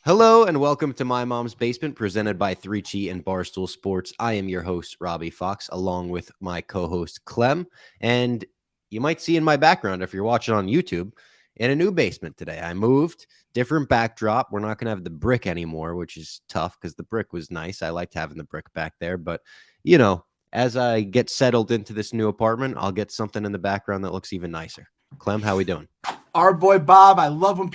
Hello and welcome to My Mom's Basement, presented by 3Chi and Barstool Sports. I am your host, Robbie Fox, along with my co-host, Clem. And you might see in my background, if you're watching on YouTube, in a new basement today. I moved, different backdrop. We're not going to have the brick anymore, which is tough because the brick was nice. I liked having the brick back there. But, you know, as I get settled into this new apartment, I'll get something in the background that looks even nicer. Clem, how we doing? Our boy Bob, I love when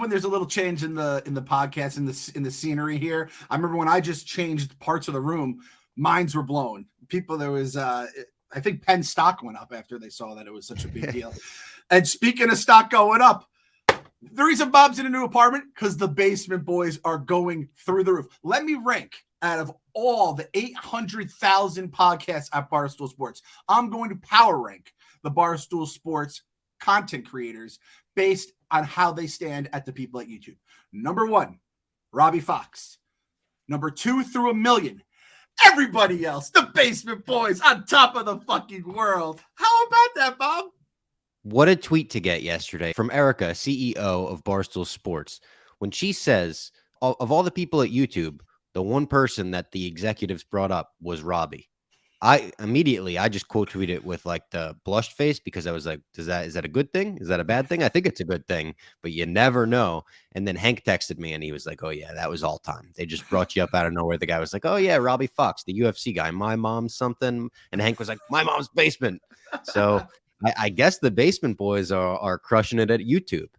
there's a little change in the podcast, in the scenery here. I remember when I just changed parts of the room, minds were blown. There was I think Penn stock went up after they saw that it was such a big deal. And speaking of stock going up, the reason Bob's in a new apartment, because the Basement Boys are going through the roof. Let me rank out of all the 800,000 podcasts at Barstool Sports. I'm going to power rank the Barstool Sports content creators based on how they stand at the people at YouTube. Number 1, Robbie Fox. Number 2 through a million, everybody else, the Basement Boys on top of the fucking world. How about that, Bob? What a tweet to get yesterday from Erica, CEO of Barstool Sports, when she says, of all the people at YouTube, the one person that the executives brought up was Robbie. I just quote tweeted it with like the blushed face because I was like, is that a good thing? Is that a bad thing? I think it's a good thing, but you never know. And then Hank texted me and he was like, oh yeah, that was all time. They just brought you up out of nowhere. The guy was like, oh yeah, Robbie Fox, the UFC guy, my mom's something. And Hank was like, my mom's basement. So I guess the Basement Boys are crushing it at YouTube.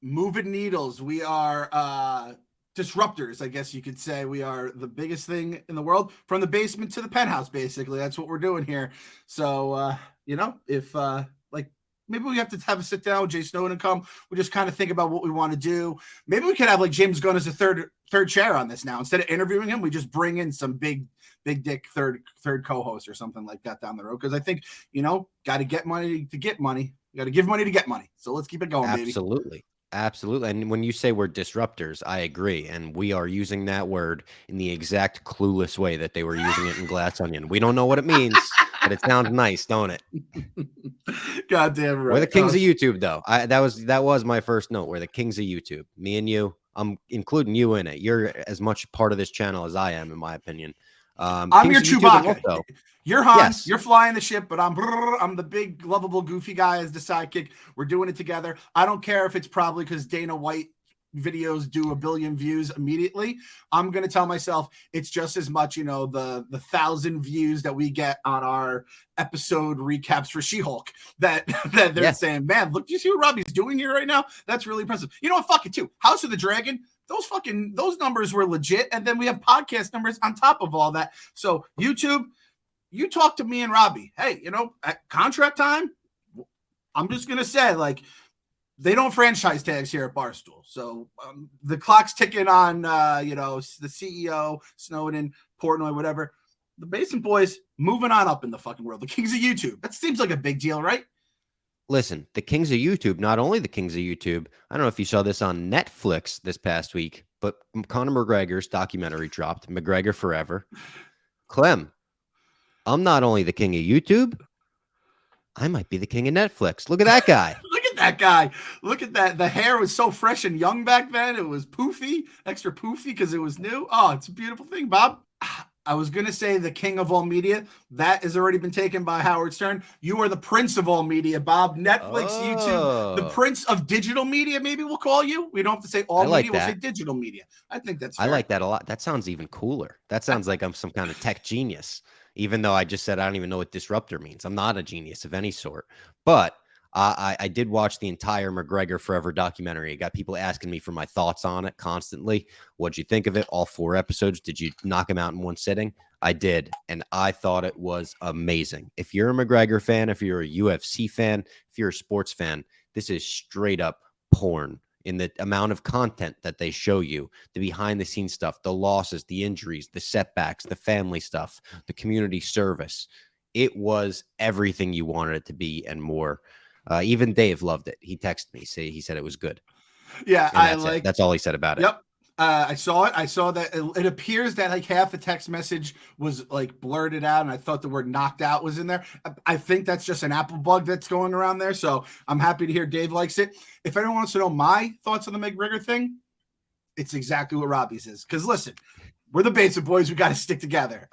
Moving needles. We are disruptors, I guess you could say. We are the biggest thing in the world, from the basement to the penthouse, basically. That's what we're doing here. So, if maybe we have to have a sit down with Jay Snowden come. We just kind of think about what we want to do. Maybe we could have like James Gunn as a third chair on this now. Instead of interviewing him, we just bring in some big dick third co-host or something like that down the road. Because I think, got to get money to get money. You got to give money to get money. So let's keep it going, baby. Absolutely. And when you say we're disruptors, I agree. And we are using that word in the exact clueless way that they were using it in Glass Onion. We don't know what it means, but it sounds nice, don't it? Goddamn right. We're the kings of YouTube, though. That was my first note. We're the kings of YouTube. Me and you. I'm including you in it. You're as much part of this channel as I am, in my opinion. I'm your Chewbacca. Also, you're Han. Yes. You're flying the ship, but I'm the big, lovable, goofy guy as the sidekick. We're doing it together. I don't care if it's probably because Dana White videos do 1 billion views immediately. I'm going to tell myself it's just as much, the 1,000 views that we get on our episode recaps for She-Hulk that they're saying, man, look, do you see what Robbie's doing here right now? That's really impressive. You know what? Fuck it too. House of the Dragon. Those numbers were legit. And then we have podcast numbers on top of all that. So YouTube, you talk to me and Robbie. Hey, at contract time, I'm just going to say, they don't franchise tags here at Barstool. So the clock's ticking on, the CEO, Snowden, Portnoy, whatever. The Basement Boys moving on up in the fucking world. The kings of YouTube. That seems like a big deal, right? Listen, the kings of YouTube, not only the kings of YouTube, I don't know if you saw this on Netflix this past week, but Conor McGregor's documentary dropped, McGregor Forever. Clem, I'm not only the king of YouTube, I might be the king of Netflix. Look at that guy. Look at that guy. Look at that. The hair was so fresh and young back then. It was poofy, extra poofy because it was new. Oh, it's a beautiful thing, Bob. I was going to say the king of all media. That has already been taken by Howard Stern. You are the prince of all media, Bob. Netflix, YouTube, the prince of digital media, maybe we'll call you. We don't have to say all media. We'll say digital media. I think that's fair. I like that a lot. That sounds even cooler. That sounds like I'm some kind of tech genius, even though I just said I don't even know what disruptor means. I'm not a genius of any sort. But I did watch the entire McGregor Forever documentary. It got people asking me for my thoughts on it constantly. What'd you think of it? All 4 episodes. Did you knock them out in one sitting? I did. And I thought it was amazing. If you're a McGregor fan, if you're a UFC fan, if you're a sports fan, this is straight up porn in the amount of content that they show you, the behind the scenes stuff, the losses, the injuries, the setbacks, the family stuff, the community service. It was everything you wanted it to be and more. Even Dave loved it. He texted me. He said it was good. Yeah, that's all he said about it. Yep. I saw it. I saw that it appears that like half the text message was like blurted out, and I thought the word knocked out was in there. I think that's just an Apple bug that's going around there. So I'm happy to hear Dave likes it. If anyone wants to know my thoughts on the McGregor thing, It's exactly what Robbie says. Because listen, we're the Basic Boys. We got to stick together.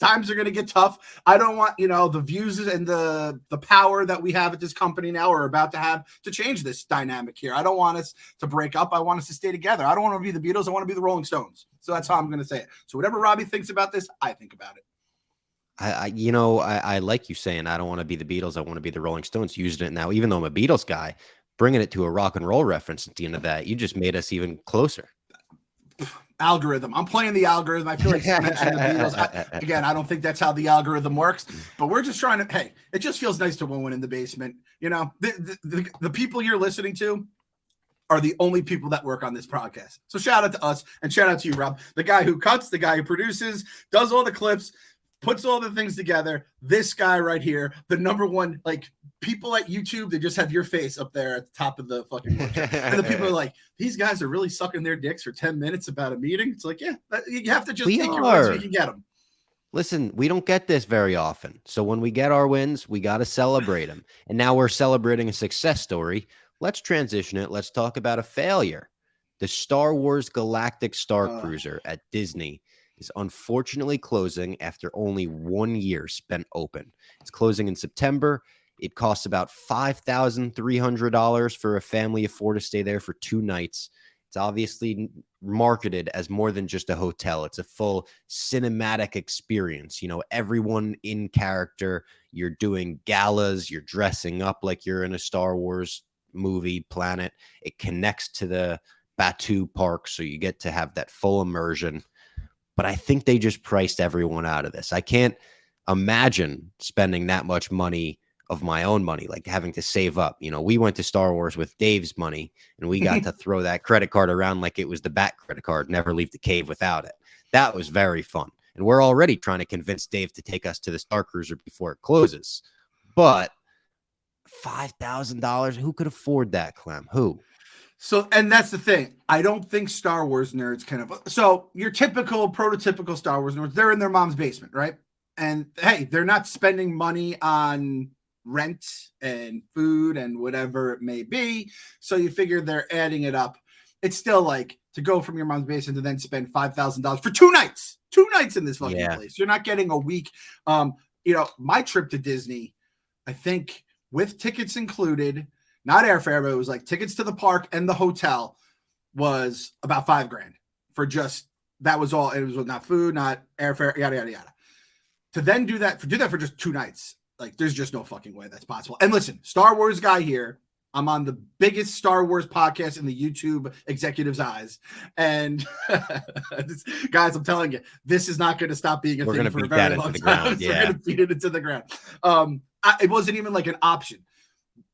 Times are going to get tough. I don't want, the views and the power that we have at this company now are about to have to change this dynamic here. I don't want us to break up. I want us to stay together. I don't want to be the Beatles. I want to be the Rolling Stones. So that's how I'm going to say it. So whatever Robbie thinks about this, I think about it. I like you saying, I don't want to be the Beatles. I want to be the Rolling Stones. Using it now, even though I'm a Beatles guy, bringing it to a rock and roll reference at the end of that, you just made us even closer. Algorithm. I'm playing the algorithm. I feel like mentioning the Beatles. Again, I don't think that's how the algorithm works, but we're just trying to, hey, it just feels nice to win in the basement. The people you're listening to are the only people that work on this podcast. So shout out to us and shout out to you, Rob, the guy who cuts, the guy who produces, does all the clips, puts all the things together. This guy right here, the number one, people at YouTube, they just have your face up there at the top of the fucking website. And the people are like, these guys are really sucking their dicks for 10 minutes about a meeting. It's like, yeah, you have to just take your wins so you can get them. Listen, we don't get this very often. So when we get our wins, we got to celebrate them. And now we're celebrating a success story. Let's transition it. Let's talk about a failure. The Star Wars Galactic Star Cruiser at Disney is unfortunately closing after only 1 year spent open. It's closing in September. It costs about $5,300 for a family of 4 to stay there for 2 nights. It's obviously marketed as more than just a hotel. It's a full cinematic experience. Everyone in character. You're doing galas. You're dressing up like you're in a Star Wars movie planet. It connects to the Batu Park, so you get to have that full immersion. But I think they just priced everyone out of this. I can't imagine spending that much money of my own money, like having to save up. We went to Star Wars with Dave's money, and we got to throw that credit card around like it was the Bat credit card, never leave the cave without it. That was very fun. And we're already trying to convince Dave to take us to the Star Cruiser before it closes. But $5,000, who could afford that, Clem? Who? So, and that's the thing. I don't think Star Wars nerds so your typical, prototypical Star Wars nerds, they're in their mom's basement, right? And hey, they're not spending money on rent and food and whatever it may be. So you figure they're adding it up. It's still like to go from your mom's basement to then spend $5,000 for 2 nights in this fucking place. You're not getting a week. My trip to Disney, I think with tickets included, not airfare, but it was like tickets to the park and the hotel was about $5,000 for just, that was all. It was not food, not airfare, yada, yada, yada. To then do that for just 2 nights. Like, there's just no fucking way that's possible. And listen, Star Wars guy here. I'm on the biggest Star Wars podcast in the YouTube executives' eyes. And guys, I'm telling you, this is not going to stop being a thing for a very long time. We're going to beat it into the ground. It wasn't even like an option.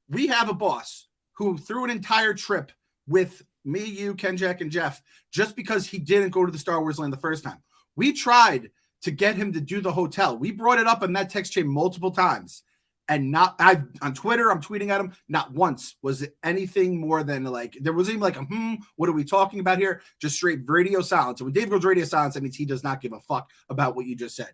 We have a boss who threw an entire trip with me, you, Ken, Jack, and Jeff just because he didn't go to the Star Wars land the first time. We tried to get him to do the hotel. We brought it up in that text chain multiple times. And on Twitter, I'm tweeting at him. Not once was it anything more than there wasn't even what are we talking about here? Just straight radio silence. And when Dave goes radio silence, that means he does not give a fuck about what you just said.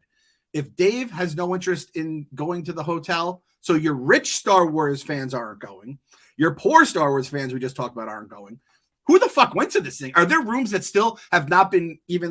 If Dave has no interest in going to the hotel, so your rich Star Wars fans aren't going, your poor Star Wars fans we just talked about aren't going, who the fuck went to this thing? Are there rooms that still have not been even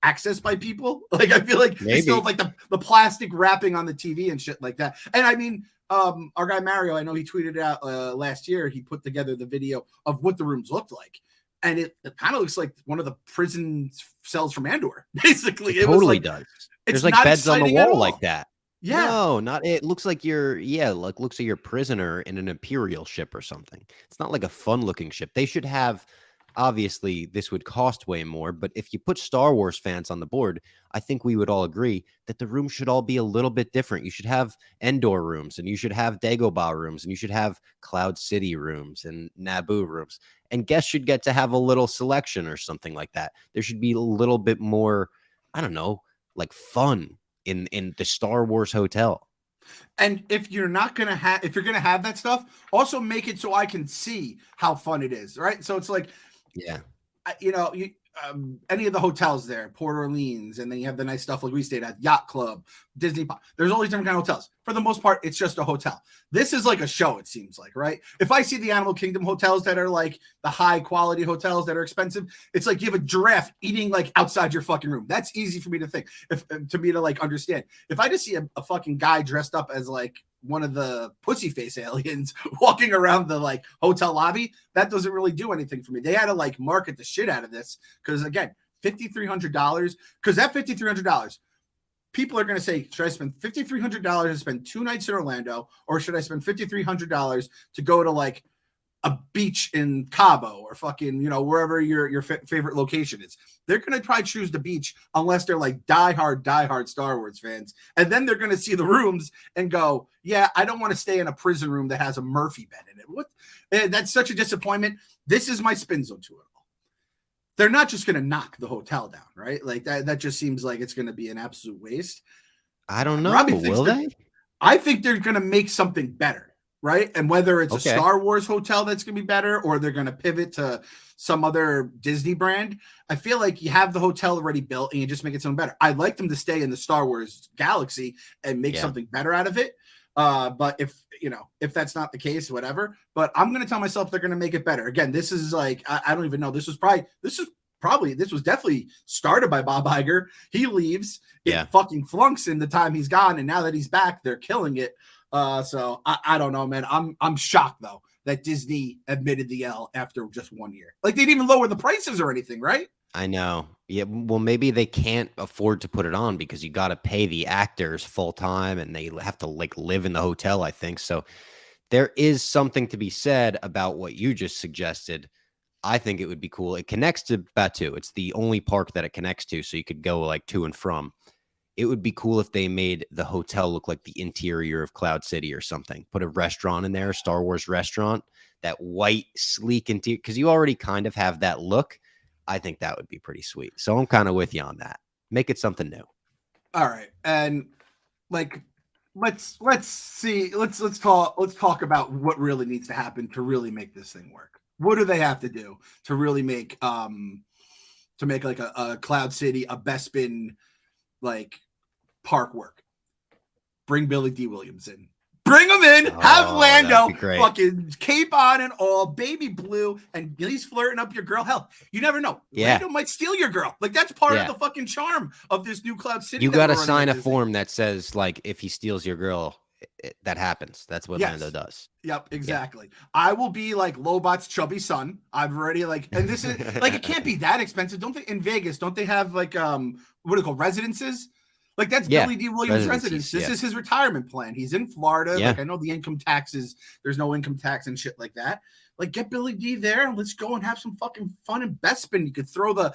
accessed by people? I feel like they still have the plastic wrapping on the TV and shit like that. And I mean, our guy Mario, I know he tweeted out last year, he put together the video of what the rooms looked like. And it kind of looks like one of the prison cells from Andor. Basically, it totally does. There's beds on the wall like that. Yeah. No, not it. Looks like you're looks like you're a prisoner in an Imperial ship or something. It's not like a fun looking ship. They should have, obviously this would cost way more, but if you put Star Wars fans on the board, I think we would all agree that the rooms should all be a little bit different. You should have Endor rooms, and you should have Dagobah rooms, and you should have Cloud City rooms and Naboo rooms, and guests should get to have a little selection or something like that. There should be a little bit more, I don't know, fun in the Star Wars hotel. And if you're not going to have, if you're going to have that stuff, also make it so I can see how fun it is. Right. So it's any of the hotels there, Port Orleans, and then you have the nice stuff like we stayed at, Yacht Club, Disney. There's all these different kind of hotels. For the most part, it's just a hotel. This is like a show, it seems like, right? If I see the Animal Kingdom hotels that are like the high quality hotels that are expensive, it's like you have a giraffe eating like outside your fucking room. That's easy for me to think, to me to like understand. If I just see a fucking guy dressed up as like one of the pussy face aliens walking around the like hotel lobby, that doesn't really do anything for me. They had to like market the shit out of this because again, $5,300, because that $5,300, people are going to say, should I spend $5,300 to spend 2 nights in Orlando, or should I spend $5,300 to go to like a beach in Cabo or fucking, you know, wherever your favorite location is? They're going to probably choose the beach unless they're like diehard Star Wars fans. And then they're going to see the rooms and go, yeah, I don't want to stay in a prison room that has a Murphy bed in it. What? That's such a disappointment. This is my spin zone to it all. They're not just going to knock the hotel down, right? Like that just seems like it's going to be an absolute waste. I don't know. Will they? I think they're going to make something better. Right. And whether it's a Star Wars hotel that's going to be better, or they're going to pivot to some other Disney brand, I feel like you have the hotel already built and you just make it something better. I'd like them to stay in the Star Wars galaxy and make something better out of it. But if that's not the case, whatever. But I'm going to tell myself they're going to make it better. Again, this is like, I don't even know. This was definitely started by Bob Iger. He leaves. It fucking flunks in the time he's gone. And now that he's back, they're killing it. So I don't know, man. I'm shocked though that Disney admitted the L after just 1 year. Like they didn't even lower the prices or anything, right? I know. Yeah. Well, maybe they can't afford to put it on because you got to pay the actors full time and they have to like live in the hotel, I think. So there is something to be said about what you just suggested. I think it would be cool. It connects to Batu. It's the only park that it connects to. So you could go like to and from. It would be cool if they made the hotel look like the interior of Cloud City or something. Put a restaurant in there, a Star Wars restaurant, that white, sleek interior, because you already kind of have that look. I think that would be pretty sweet. So I'm kind of with you on that. Make it something new. All right. And like, let's talk about what really needs to happen to really make this thing work. What do they have to do to really make like a Cloud City, a Bespin, like park work? Bring Billy D. Williams in. Bring him in. Have Lando fucking cape on and all, baby blue, and he's flirting up your girl. Hell, you never know. Lando might steal your girl. Like that's part of the fucking charm of this new Cloud City. You got to sign a form that says like if he steals your girl, that happens. That's what Lando does. Yep, exactly. Yeah. I will be like Lobot's chubby son. I've already like, and this is like, it can't be that expensive. Don't they in Vegas? Don't they have like what do they call residences? Like that's Billy D. Williams' residence. This is his retirement plan. He's in Florida. Like I know the income taxes. There's no income tax and shit like that. Like get Billy D. there and let's go and have some fucking fun in Bespin. You could throw the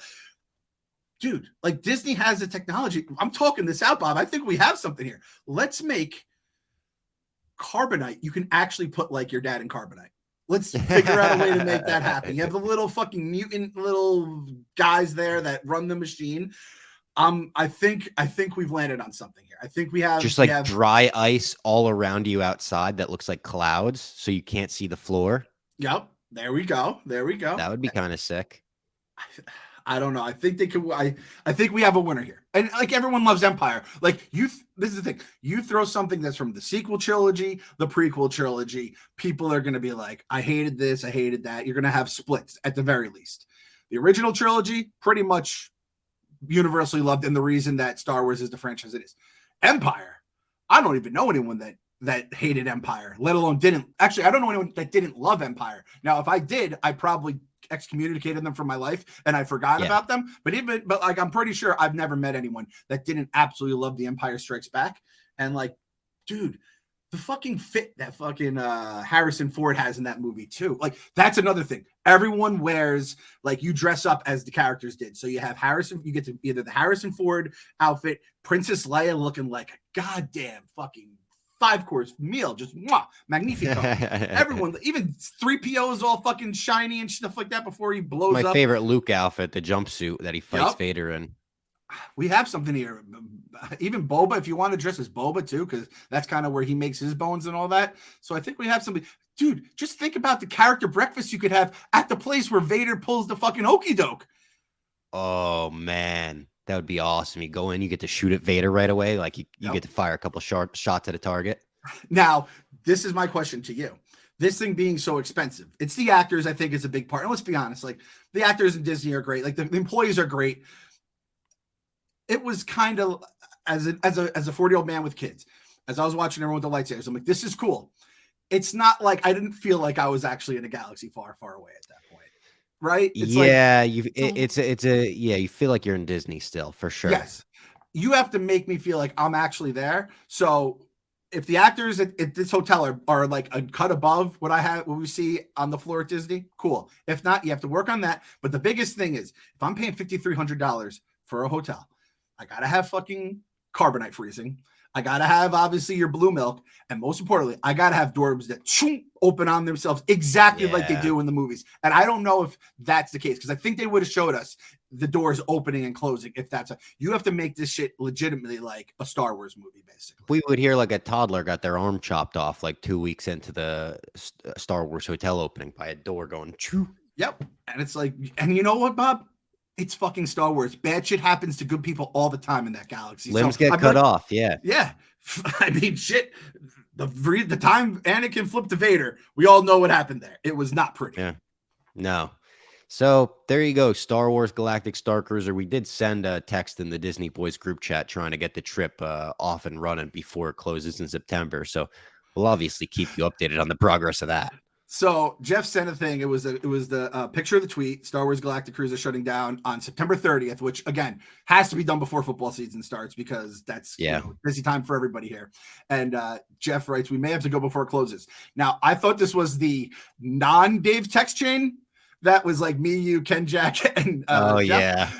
dude. Like Disney has the technology. I'm talking this out, Bob. I think we have something here. Let's make Carbonite. You can actually put like your dad in Carbonite. Let's figure out a way to make that happen. You have the little fucking mutant little guys there that run the machine. I think we've landed on something here. I think we have just like dry ice all around you outside that looks like clouds, so you can't see the floor. Yep. There we go. That would be kind of sick. I don't know. I think they could. I think we have a winner here. And like everyone loves Empire. Like this is the thing. You throw something that's from the sequel trilogy, the prequel trilogy, people are going to be like, I hated this, I hated that. You're going to have splits at the very least. The original trilogy, pretty much universally loved, and the reason that Star Wars is the franchise it is. Empire, I don't even know anyone that hated Empire, let alone didn't. Actually, I don't know anyone that didn't love Empire. Now, if I did, I probably excommunicated them from my life and I forgot about them. But like, I'm pretty sure I've never met anyone that didn't absolutely love The Empire Strikes Back. And like, dude, the fucking fit that fucking Harrison Ford has in that movie too. Like that's another thing. Everyone wears, like, you dress up as the characters did. So you have Harrison, you get to either the Harrison Ford outfit, Princess Leia looking like a goddamn fucking 5-course meal, just magnifico. Everyone, even 3PO is all fucking shiny and stuff like that before he blows up. My favorite Luke outfit, the jumpsuit that he fights Vader in. We have something here. Even Boba, if you want to dress as Boba too, because that's kind of where he makes his bones and all that. So I think we have something. Dude, just think about the character breakfast you could have at the place where Vader pulls the fucking okey doke. Oh man, that would be awesome. You go in, you get to shoot at Vader right away. Like you Yep. get to fire a couple shots at a target. Now, this is my question to you. This thing being so expensive, it's the actors, I think, is a big part. And let's be honest, like the actors in Disney are great. Like the employees are great. It was kind of as a 40-year-old man with kids, as I was watching everyone with the lightsabers, I'm like, this is cool. It's not like I didn't feel like I was actually in a galaxy far, far away at that point. Right? It's yeah, you feel like you're in Disney still, for sure. Yes. You have to make me feel like I'm actually there. So if the actors at this hotel are like a cut above what we see on the floor at Disney, cool. If not, you have to work on that. But the biggest thing is, if I'm paying $5,300 for a hotel, I gotta have fucking carbonite freezing. I gotta have obviously your blue milk, and most importantly, I gotta have doors that open on themselves exactly like they do in the movies. And I don't know if that's the case, because I think they would have showed us the doors opening and closing. If that's you have to make this shit legitimately like a Star Wars movie, basically. We would hear like a toddler got their arm chopped off like 2 weeks into the Star Wars hotel opening by a door going choo. Yep. And it's like, and you know what, Bob? It's fucking Star Wars. Bad shit happens to good people all the time in that galaxy. Limbs get cut off. Yeah. Yeah. I mean, shit. The time Anakin flipped to Vader, we all know what happened there. It was not pretty. Yeah. No. So there you go. Star Wars Galactic Star Cruiser. We did send a text in the Disney Boys group chat trying to get the trip off and running before it closes in September. So we'll obviously keep you updated on the progress of that. So Jeff sent a thing. It was the picture of the tweet. Star Wars Galactic Cruiser shutting down on September 30th, which again has to be done before football season starts, because that's busy time for everybody here. And Jeff writes, we may have to go before it closes. Now, I thought this was the non-Dave text chain that was like me, you, Ken, Jack, and Jeff. Yeah.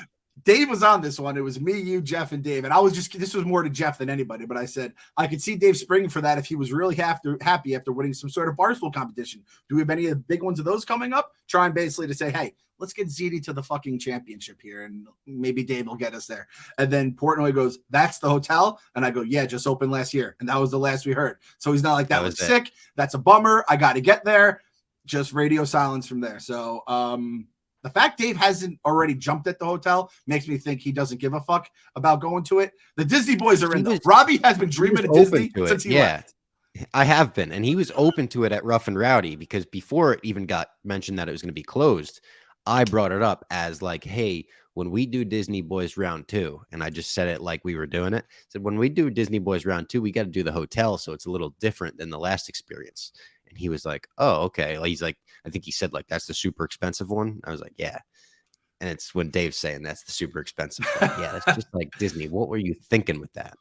Dave was on this one. It was me, you, Jeff, and Dave. And this was more to Jeff than anybody, but I said, I could see Dave springing for that if he was really happy after winning some sort of Barstool competition. Do we have any of the big ones of those coming up? Trying basically to say, hey, let's get Ziti to the fucking championship here, and maybe Dave will get us there. And then Portnoy goes, that's the hotel? And I go, yeah, just opened last year. And that was the last we heard. So he's not like, that was sick. That's a bummer. I got to get there. Just radio silence from there. So, the fact Dave hasn't already jumped at the hotel makes me think he doesn't give a fuck about going to it. The Disney boys are in though. Robbie has been dreaming of Disney since he left. I have been. And he was open to it at Rough and Rowdy, because before it even got mentioned that it was going to be closed, I brought it up as like, hey, when we do Disney Boys Round 2, and I just said it like we were doing it, said when we do Disney Boys Round 2, we got to do the hotel, so it's a little different than the last experience. And he was like, oh, okay. Like, he's like, I think he said like, that's the super expensive one. I was like, yeah. And it's when Dave's saying that's the super expensive one. Yeah, that's just like Disney. What were you thinking with that?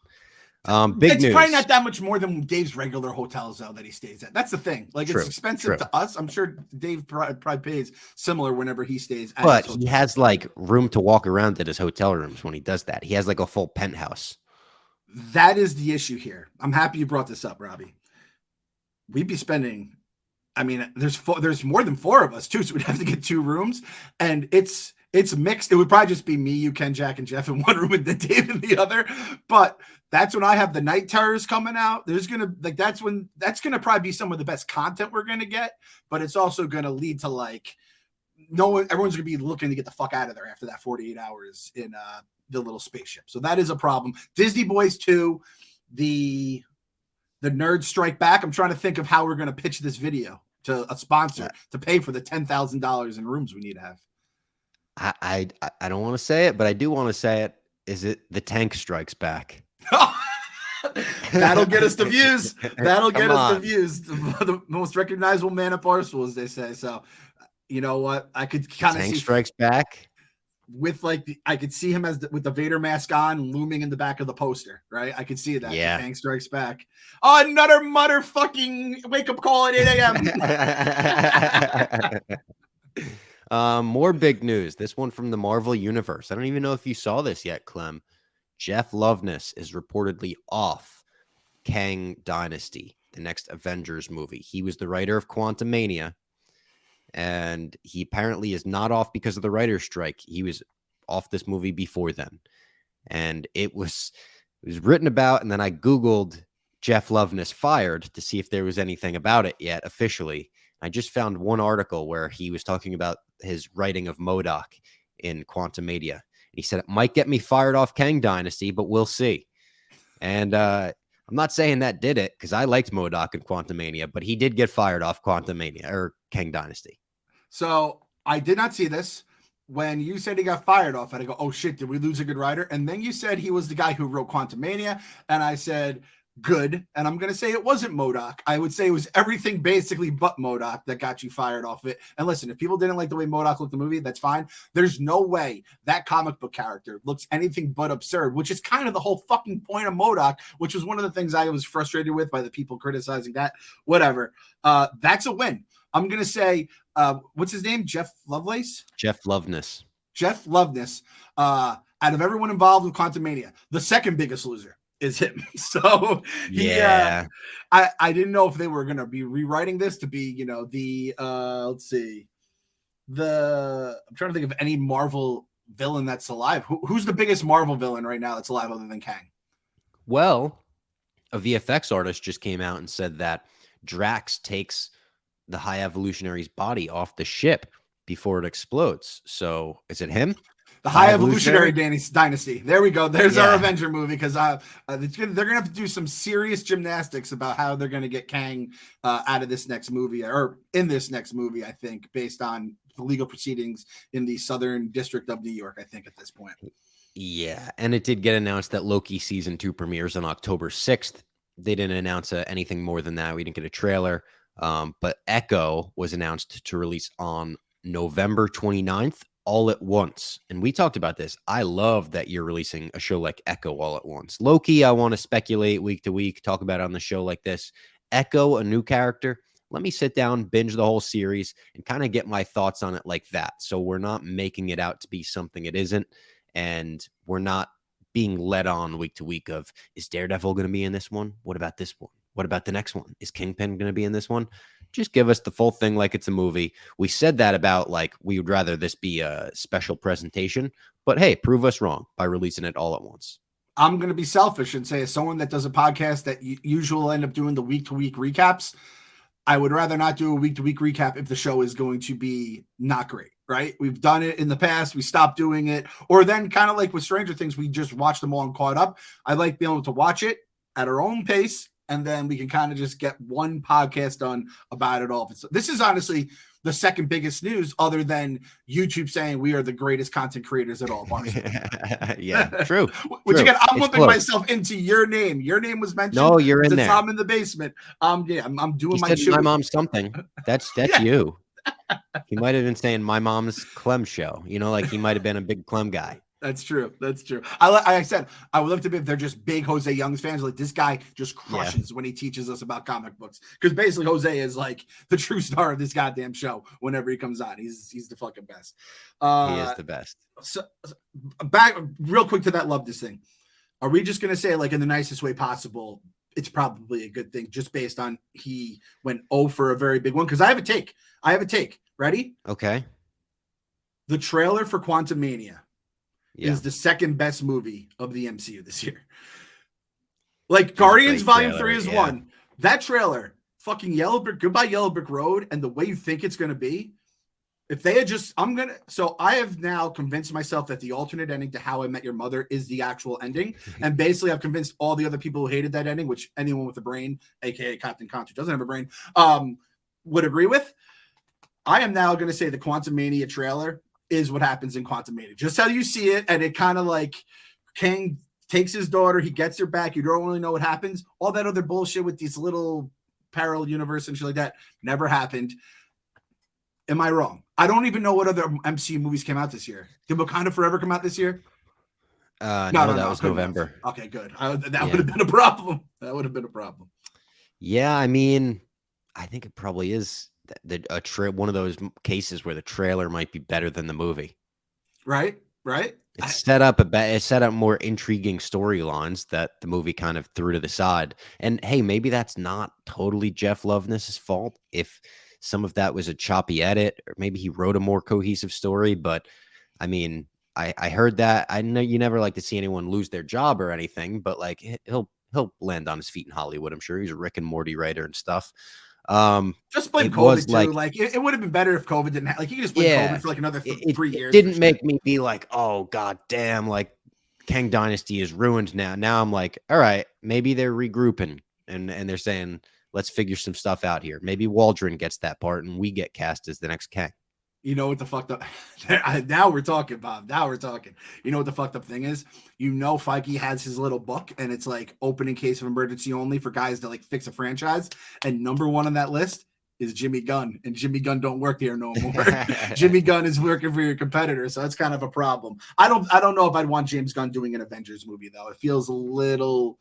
Big news. It's probably not that much more than Dave's regular hotels though that he stays at. That's the thing. Like it's expensive to us. I'm sure Dave probably pays similar whenever he stays at but he has like room to walk around at his hotel rooms when he does that. He has like a full penthouse. That is the issue here. I'm happy you brought this up, Robbie. We'd be spending, I mean, there's more than 4 of us too, so we'd have to get 2 rooms, and it's mixed. It would probably just be me, you, Ken, Jack, and Jeff in one room, and then Dave in the other. But that's when I have the night terrors coming out. There's gonna that's gonna probably be some of the best content we're gonna get, but it's also gonna lead to like everyone's gonna be looking to get the fuck out of there after that 48 hours in the little spaceship. So that is a problem. Disney Boys 2, the nerds strike back. I'm trying to think of how we're going to pitch this video to a sponsor to pay for the $10,000 in rooms we need to have. I don't want to say it, but I do want to say it. Is it the tank strikes back? That'll get us the views. That'll get us the views. The most recognizable man at Barstool, as they say. So, you know what? I could kind of see tank strikes back. With like I could see him with the Vader mask on, looming in the back of the poster, right? I could see that. Yeah. Kang Strikes Back. Oh, another motherfucking wake up call at 8 a.m. More big news. This one from the Marvel Universe. I don't even know if you saw this yet, Clem. Jeff Loveness is reportedly off Kang Dynasty, the next Avengers movie. He was the writer of Quantumania. And he apparently is not off because of the writer's strike. He was off this movie before then. And it was written about, and then I Googled Jeff Loveness fired to see if there was anything about it yet officially. I just found one article where he was talking about his writing of MODOK in Quantumania. And he said, it might get me fired off Kang Dynasty, but we'll see. And I'm not saying that did it, because I liked MODOK in Quantumania, but he did get fired off Quantumania or Kang Dynasty. So I did not see this. When you said he got fired off, I go, oh shit, did we lose a good writer? And then you said he was the guy who wrote Quantumania, and I said, good. And I'm going to say it wasn't MODOK. I would say it was everything basically but MODOK that got you fired off it. And listen, if people didn't like the way MODOK looked in the movie, that's fine. There's no way that comic book character looks anything but absurd, which is kind of the whole fucking point of MODOK, which was one of the things I was frustrated with by the people criticizing that. Whatever. That's a win. I'm going to say, what's his name? Jeff Lovelace? Jeff Loveness. Jeff Loveness. Out of everyone involved with Quantumania, the second biggest loser is him. So yeah, I didn't know if they were going to be rewriting this to be, you know, the let's see, I'm trying to think of any Marvel villain that's alive. Who's the biggest Marvel villain right now that's alive other than Kang? Well, a VFX artist just came out and said that Drax takes the High Evolutionary's body off the ship before it explodes. So is it him? The High Evolutionary Dynasty. There we go. There's our Avenger movie, because they're going to have to do some serious gymnastics about how they're going to get Kang out of this next movie, or in this next movie, I think, based on the legal proceedings in the Southern District of New York, I think, at this point. Yeah, and it did get announced that Loki Season 2 premieres on October 6th. They didn't announce anything more than that. We didn't get a trailer. But Echo was announced to release on November 29th. All at once. And we talked about this. I love that you're releasing a show like Echo all at once. Loki, I want to speculate week to week, talk about it on the show like this. Echo, a new character. Let me sit down, binge the whole series, and kind of get my thoughts on it like that. So we're not making it out to be something it isn't. And we're not being led on week to week of, is Daredevil going to be in this one? What about this one? What about the next one? Is Kingpin going to be in this one? Just give us the full thing like it's a movie. We said that about, like, we would rather this be a special presentation, but hey, prove us wrong by releasing it all at once. I'm going to be selfish and say, as someone that does a podcast that usually end up doing the week-to-week recaps, I would rather not do a week-to-week recap if the show is going to be not great, right? We've done it in the past. We stopped doing it. Or then kind of like with Stranger Things, we just watched them all and caught up. I like being able to watch it at our own pace, and then we can kind of just get one podcast done about it all. This is honestly the second biggest news, other than YouTube saying we are the greatest content creators at all. Yeah, true. Which true. Again, I'm it's whipping close. myself into your name. Your name was mentioned. No, you're in there. Tom in the basement. Yeah, I'm doing he my said my mom's something. That's Yeah. you. He might have been saying my mom's Clem show. You know, like he might have been a big Clem guy. That's true. That's true. I said, I would love to be if they're just big Jose Young's fans. Like, this guy just crushes when he teaches us about comic books. Because basically Jose is like the true star of this goddamn show whenever he comes on. He's the fucking best. He is the best. So back real quick to that Loveness thing. Are we just going to say, like, in the nicest way possible, it's probably a good thing just based on he went 0 for a very big one? Because I have a take. Ready? Okay. The trailer for Quantumania is the second best movie of the MCU this year. Like, Guardians Volume 3 is one. That trailer, fucking Goodbye Yellow Brick Road, and the way you think it's going to be, if they had just, so I have now convinced myself that the alternate ending to How I Met Your Mother is the actual ending. And basically I've convinced all the other people who hated that ending, which anyone with a brain, aka Captain Conch, who doesn't have a brain, would agree with. I am now going to say the Quantumania trailer is what happens in Quantumania. Just how you see it, and it kind of like Kang takes his daughter, he gets her back, you don't really know what happens. All that other bullshit with these little parallel universe and shit like that never happened. Am I wrong? I don't even know what other MCU movies came out this year. Did Wakanda Forever come out this year? No, that was November. Okay, good. That would have been a problem. That would have been a problem. Yeah, I mean, I think it probably is one of those cases where the trailer might be better than the movie. Right. It set up more intriguing storylines that the movie kind of threw to the side. And hey, maybe that's not totally Jeff Loveness's fault. If some of that was a choppy edit, or maybe he wrote a more cohesive story. But I mean, I heard that. I know you never like to see anyone lose their job or anything, but like he'll land on his feet in Hollywood. I'm sure he's a Rick and Morty writer and stuff. Just blame It COVID was too. like, Like it would have been better if COVID didn't like you could just blame yeah, COVID for like another it 3 years. didn't make me be like, oh god damn, like Kang Dynasty is ruined now. Now I'm like, all right, maybe they're regrouping and they're saying, let's figure some stuff out here. Maybe Waldron gets that part and we get cast as the next Kang. You know what the fucked up? Now we're talking, Bob. Now we're talking. You know what the fucked up thing is? You know, Feige has his little book, and it's like open in case of emergency only for guys to like fix a franchise. And number one on that list is Jimmy Gunn, and Jimmy Gunn don't work here no more. Jimmy Gunn is working for your competitor, so that's kind of a problem. I don't know if I'd want James Gunn doing an Avengers movie though. It feels a little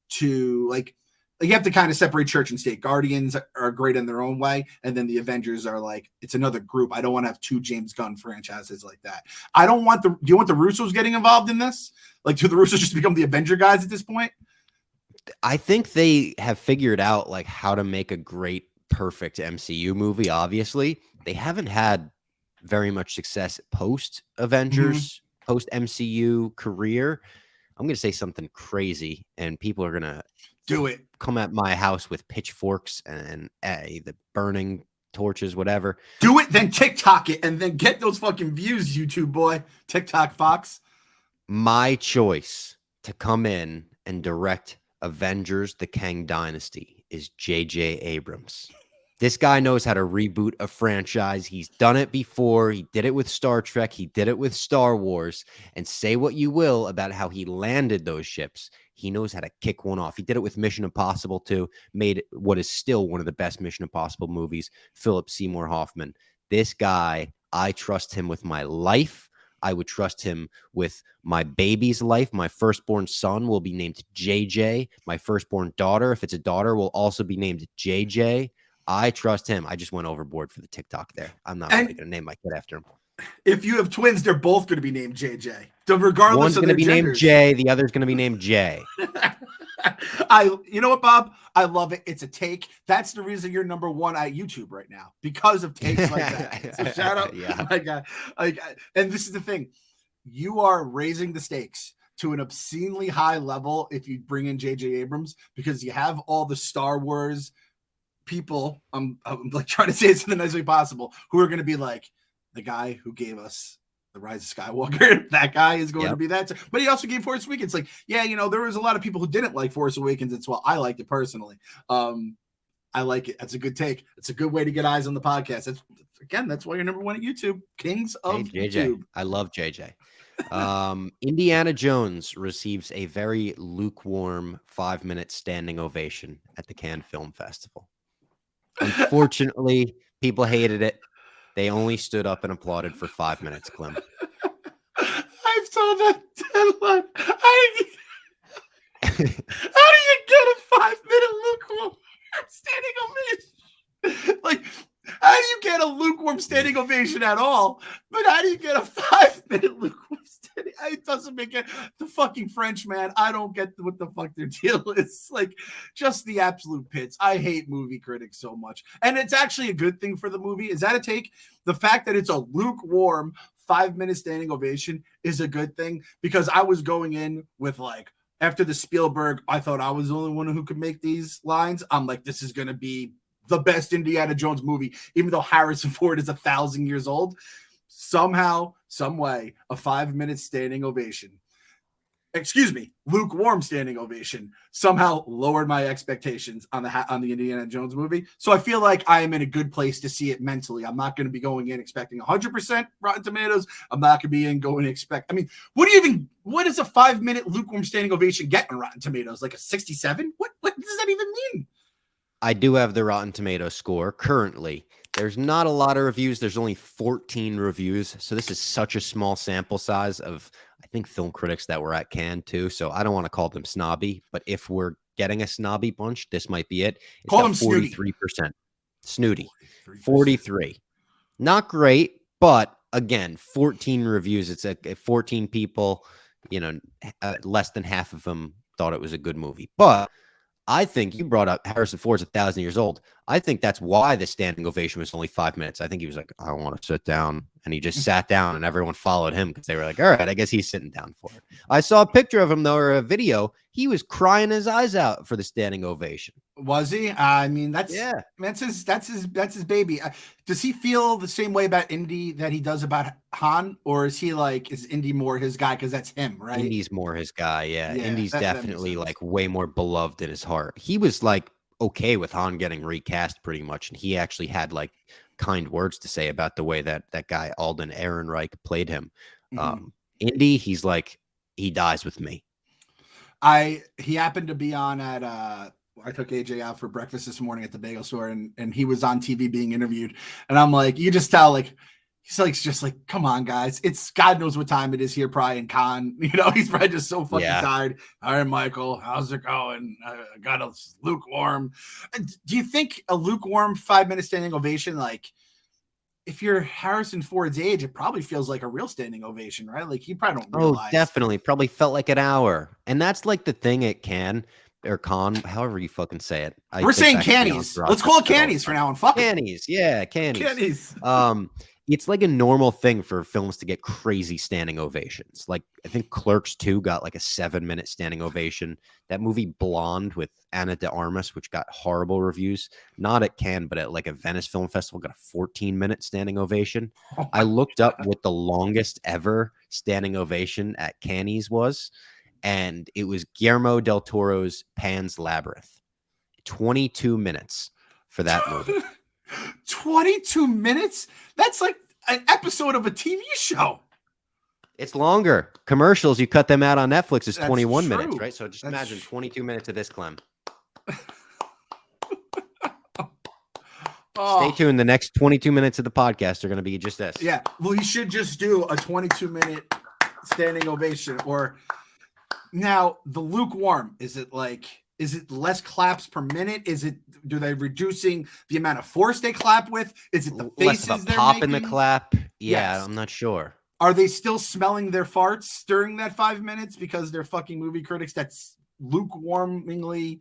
too like you have to kind of separate church and state. Guardians are great in their own way, and then the Avengers are like it's another group. I don't want to have two James Gunn franchises like that. I don't want do you want the Russos getting involved in this? Like, do the Russos just become the Avenger guys at this point? I think they have figured out like how to make a great, perfect MCU movie. Obviously, they haven't had very much success post Avengers, post MCU career. I'm going to say something crazy, and people are going to do it. Come at my house with pitchforks and the burning torches, whatever. Do it, then TikTok it, and then get those fucking views, YouTube boy. TikTok Fox. My choice to come in and direct Avengers: The Kang Dynasty is J.J. Abrams. This guy knows how to reboot a franchise. He's done it before. He did it with Star Trek. He did it with Star Wars. And say what you will about how he landed those ships. He knows how to kick one off. He did it with Mission Impossible 2, made what is still one of the best Mission Impossible movies, Philip Seymour Hoffman. This guy, I trust him with my life. I would trust him with my baby's life. My firstborn son will be named JJ. My firstborn daughter, if it's a daughter, will also be named JJ. I trust him. I just went overboard for the TikTok there. I'm not really going to name my kid after him. If you have twins, they're both going to be named JJ. So regardless One's of going to be genders. named J. The other's going to be named J. You know what, Bob? I love it. It's a take. That's the reason you're number one at YouTube right now, because of takes like that. So shout out. Yeah. My God. And this is the thing. You are raising the stakes to an obscenely high level if you bring in J.J. Abrams, because you have all the Star Wars people, I'm like trying to say this in the nicest way possible, who are going to be like, the guy who gave us The Rise of Skywalker, that guy is going to be that. But he also gave Force Awakens. Like, yeah, you know, there was a lot of people who didn't like Force Awakens. It's well, I liked it personally. I like it. That's a good take. It's a good way to get eyes on the podcast. That's why you're number one at YouTube. Kings of YouTube. I love JJ. Indiana Jones receives a very lukewarm 5-minute standing ovation at the Cannes Film Festival. Unfortunately, people hated it. They only stood up and applauded for 5 minutes, Clem. I saw that headline. How do you get a 5-minute lukewarm standing ovation? Like, how do you get a lukewarm standing ovation at all? But how do you get a 5-minute lukewarm standing? It doesn't make it. The fucking French, man. I don't get what the fuck their deal is. Like, just the absolute pits. I hate movie critics so much. And it's actually a good thing for the movie. Is that a take? The fact that it's a lukewarm 5-minute standing ovation is a good thing, because I was going in with like, after the Spielberg, I thought I was the only one who could make these lines. I'm like, this is going to be the best Indiana Jones movie, even though Harrison Ford is 1,000 years old. Somehow, some way, a 5-minute standing ovation, lukewarm standing ovation, somehow lowered my expectations on the Indiana Jones movie. So I feel like I am in a good place to see it mentally. I'm not going to be going in expecting 100% Rotten Tomatoes. I'm not going to be going to expect. I mean, what does a 5-minute lukewarm standing ovation get on Rotten Tomatoes? Like a 67? What does that even mean? I do have the Rotten Tomatoes score currently. There's not a lot of reviews. There's only 14 reviews. So this is such a small sample size of, I think, film critics that were at Cannes too. So I don't want to call them snobby, but if we're getting a snobby bunch, this might be it. It's call them 43%. Snooty. 43. Not great, but again, 14 reviews. It's 14 people, less than half of them thought it was a good movie. But I think you brought up Harrison Ford's 1,000 years old. I think that's why the standing ovation was only 5 minutes. I think he was like, I want to sit down. And he just sat down and everyone followed him because they were like, all right, I guess he's sitting down for it. I saw a picture of him, though, or a video. He was crying his eyes out for the standing ovation. Was he? I mean, Yeah. that's his baby. Does he feel the same way about Indy that he does about Han, or is he like, is Indy more his guy because that's him, right? Indy's more his guy. Yeah. Yeah, Indy's that makes definitely sense. like way more beloved in his heart. He was like okay with Han getting recast pretty much. And he actually had like kind words to say about the way that guy Alden Ehrenreich played him. Mhm. Indy, he's like, he dies with me. He happened to be on at I took AJ out for breakfast this morning at the bagel store, and he was on TV being interviewed, and I'm like, you just tell, like, he's like, just like, come on, guys, it's God knows what time it is here, probably in Con, you know, he's probably just so fucking tired. All right, Michael, how's it going? I got a lukewarm. Do you think a lukewarm 5-minute standing ovation, like, if you're Harrison Ford's age, it probably feels like a real standing ovation, right? Like, he probably don't realize. Oh, definitely. Probably felt like an hour. And that's like the thing at Can or Con, however you fucking say it. We're saying cannies. Let's call it cannies for now. And fuck cannies. Yeah, cannies. Cannies. It's like a normal thing for films to get crazy standing ovations. Like, I think Clerks 2 got like a 7-minute standing ovation. That movie Blonde with Ana de Armas, which got horrible reviews, not at Cannes, but at like a Venice Film Festival, got a 14-minute standing ovation. I looked up what the longest ever standing ovation at Cannes was, and it was Guillermo del Toro's Pan's Labyrinth. 22 minutes for that movie. 22 minutes? That's like an episode of a TV show. It's longer. Commercials, you cut them out on Netflix, is 21 true. minutes, right? So just imagine 22 minutes of this, Clem. Stay tuned. The next 22 minutes of the podcast are going to be just this. Yeah. Well, you should just do a 22-minute standing ovation. Or now the lukewarm, is it less claps per minute? Do they reducing the amount of force they clap with? Is it the faces less of a they're pop making? in the clap? Yeah, Yes. I'm not sure. Are they still smelling their farts during that 5 minutes because they're fucking movie critics? That's lukewarmingly.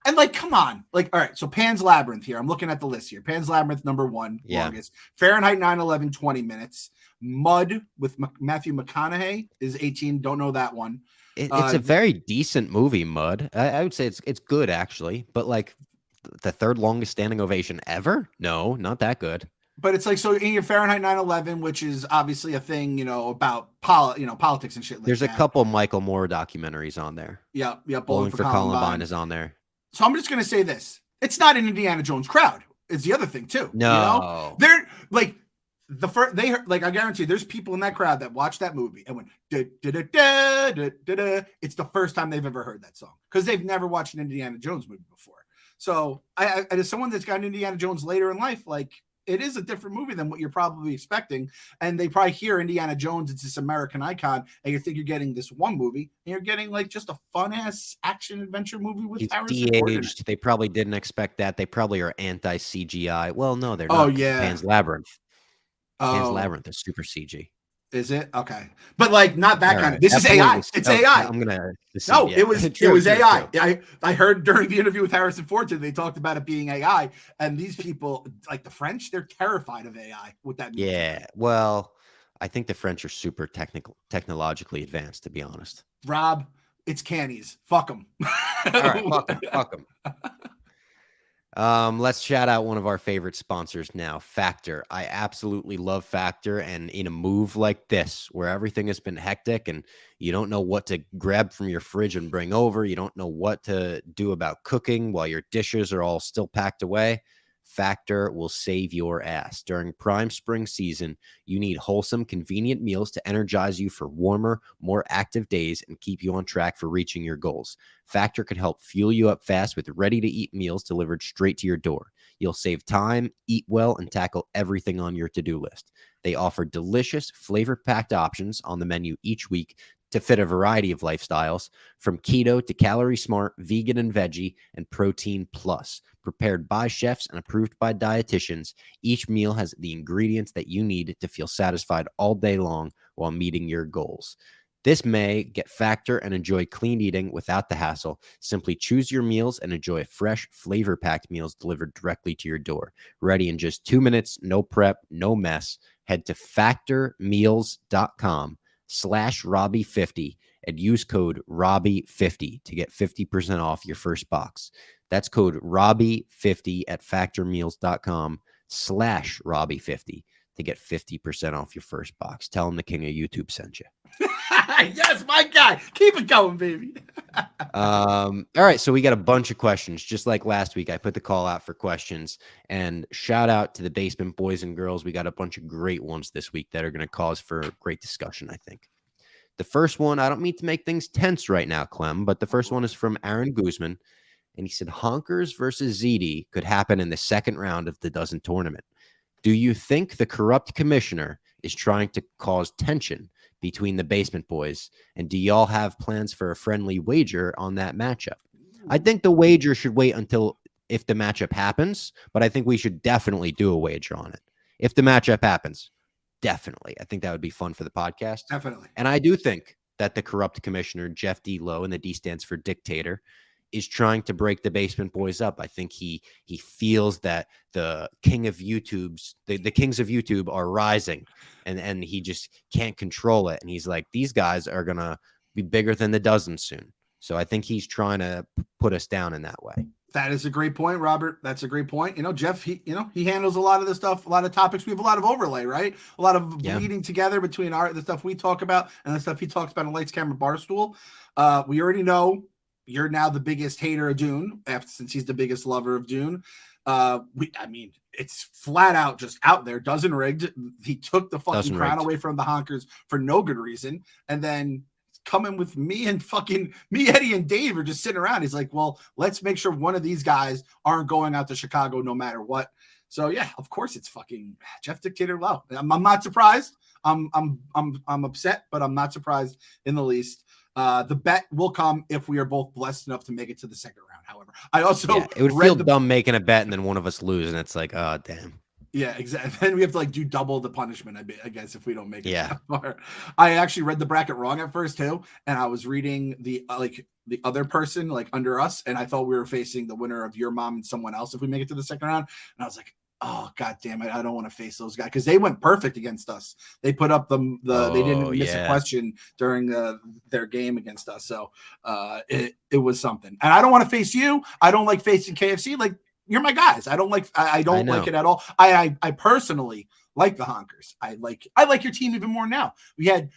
And like, come on. Like, all right, so Pan's Labyrinth here. I'm looking at the list here. Pan's Labyrinth, number 1, longest. Fahrenheit 9/11, 20 minutes. Mud with Matthew McConaughey is 18. Don't know that one. It's a very decent movie, Mud. I would say it's good, actually. But like the third longest standing ovation ever? No, not that good. But it's like, so in your Fahrenheit 9/11, which is obviously a thing, you know, about politics and shit like There's that. a couple Michael Moore documentaries on there. Yeah. Bowling for Columbine is on there. So I'm just going to say this. It's not an Indiana Jones crowd. It's the other thing too. No. You know? They're like, I guarantee there's people in that crowd that watched that movie and went, da, da, da, da, da, da, da. It's the first time they've ever heard that song because they've never watched an Indiana Jones movie before. So I as someone that's got Indiana Jones later in life, like, it is a different movie than what you're probably expecting. And they probably hear Indiana Jones, it's this American icon, and you think you're getting this one movie, and you're getting like just a fun-ass action adventure movie with Harrison Ford in it. They probably didn't expect that. They probably are anti-CGI. Well, no, they're not. Oh, yeah. Pan's Labyrinth. Pan's Labyrinth is super CG. Is it? Okay. But like, not that kind of. This is AI. It's AI. I'm going to. No, it was AI. I heard during the interview with Harrison Ford today, they talked about it being AI. And these people, like the French, they're terrified of AI with that. Yeah. Well, I think the French are super technologically advanced, to be honest. Rob, it's cannies. Fuck them. All right. Fuck them. Let's shout out one of our favorite sponsors now, Factor. I absolutely love Factor, and in a move like this, where everything has been hectic and you don't know what to grab from your fridge and bring over, you don't know what to do about cooking while your dishes are all still packed away, Factor will save your ass. During prime spring season, you need wholesome, convenient meals to energize you for warmer, more active days and keep you on track for reaching your goals. Factor can help fuel you up fast with ready-to-eat meals delivered straight to your door. You'll save time, eat well, and tackle everything on your to-do list. They offer delicious, flavor-packed options on the menu each week to fit a variety of lifestyles, from keto to calorie smart, vegan and veggie, and protein plus. Prepared by chefs and approved by dietitians, each meal has the ingredients that you need to feel satisfied all day long while meeting your goals. This May, get Factor and enjoy clean eating without the hassle. Simply choose your meals and enjoy fresh, flavor-packed meals delivered directly to your door. Ready in just 2 minutes, no prep, no mess. Head to factormeals.com/Robbie50 and use code Robbie50 to get 50% off your first box. That's code Robbie50 at factormeals.com/Robbie50 to get 50% off your first box. Tell them the king of YouTube sent you. Yes, my guy. Keep it going, baby. All right, so we got a bunch of questions. Just like last week, I put the call out for questions. And shout out to the basement boys and girls. We got a bunch of great ones this week that are going to cause for great discussion, I think. The first one, I don't mean to make things tense right now, Clem, but the first one is from Aaron Guzman. And he said, Honkers versus Ziti could happen in the second round of the dozen tournament. Do you think the corrupt commissioner is trying to cause tension between the basement boys? And do y'all have plans for a friendly wager on that matchup? I think the wager should wait until if the matchup happens, but I think we should definitely do a wager on it. If the matchup happens, definitely. I think that would be fun for the podcast. Definitely. And I do think that the corrupt commissioner, Jeff D. Lowe, and the D stands for dictator, is trying to break the basement boys up. I think he feels that the king of YouTube's the kings of YouTube are rising, and he just can't control it. And he's like, these guys are gonna be bigger than the dozen soon. So I think he's trying to put us down in that way. That is a great point, Robert. That's a great point. Jeff, he handles a lot of the stuff, a lot of topics. We have a lot of overlay, right? A lot of bleeding together between the stuff we talk about and the stuff he talks about in Lights Camera Barstool. We already know you're now the biggest hater of Dune, since he's the biggest lover of Dune. It's flat out just out there. Dozen rigged. He took the fucking crown away from the Honkers for no good reason, and then coming with me, Eddie, and Dave are just sitting around. He's like, well, let's make sure one of these guys aren't going out to Chicago no matter what. So yeah, of course it's fucking Jeff Dictator Lowe. I'm not surprised. I'm upset, but I'm not surprised in the least. The bet will come if we are both blessed enough to make it to the second round. However, I also it would feel dumb making a bet and then one of us lose, and it's like, oh damn. Yeah, exactly. Then we have to do double the punishment, I guess, if we don't make it that far. I actually read the bracket wrong at first too, and I was reading the other person under us, and I thought we were facing the winner of your mom and someone else if we make it to the second round. And I was like, oh god damn it, I don't want to face those guys, because they went perfect against us. They put up they didn't miss a question during their game against us. So it was something. And I don't want to face you. I don't like facing KFC. You're my guys. I don't like it at all. I personally like the Honkers. I like your team even more now. You had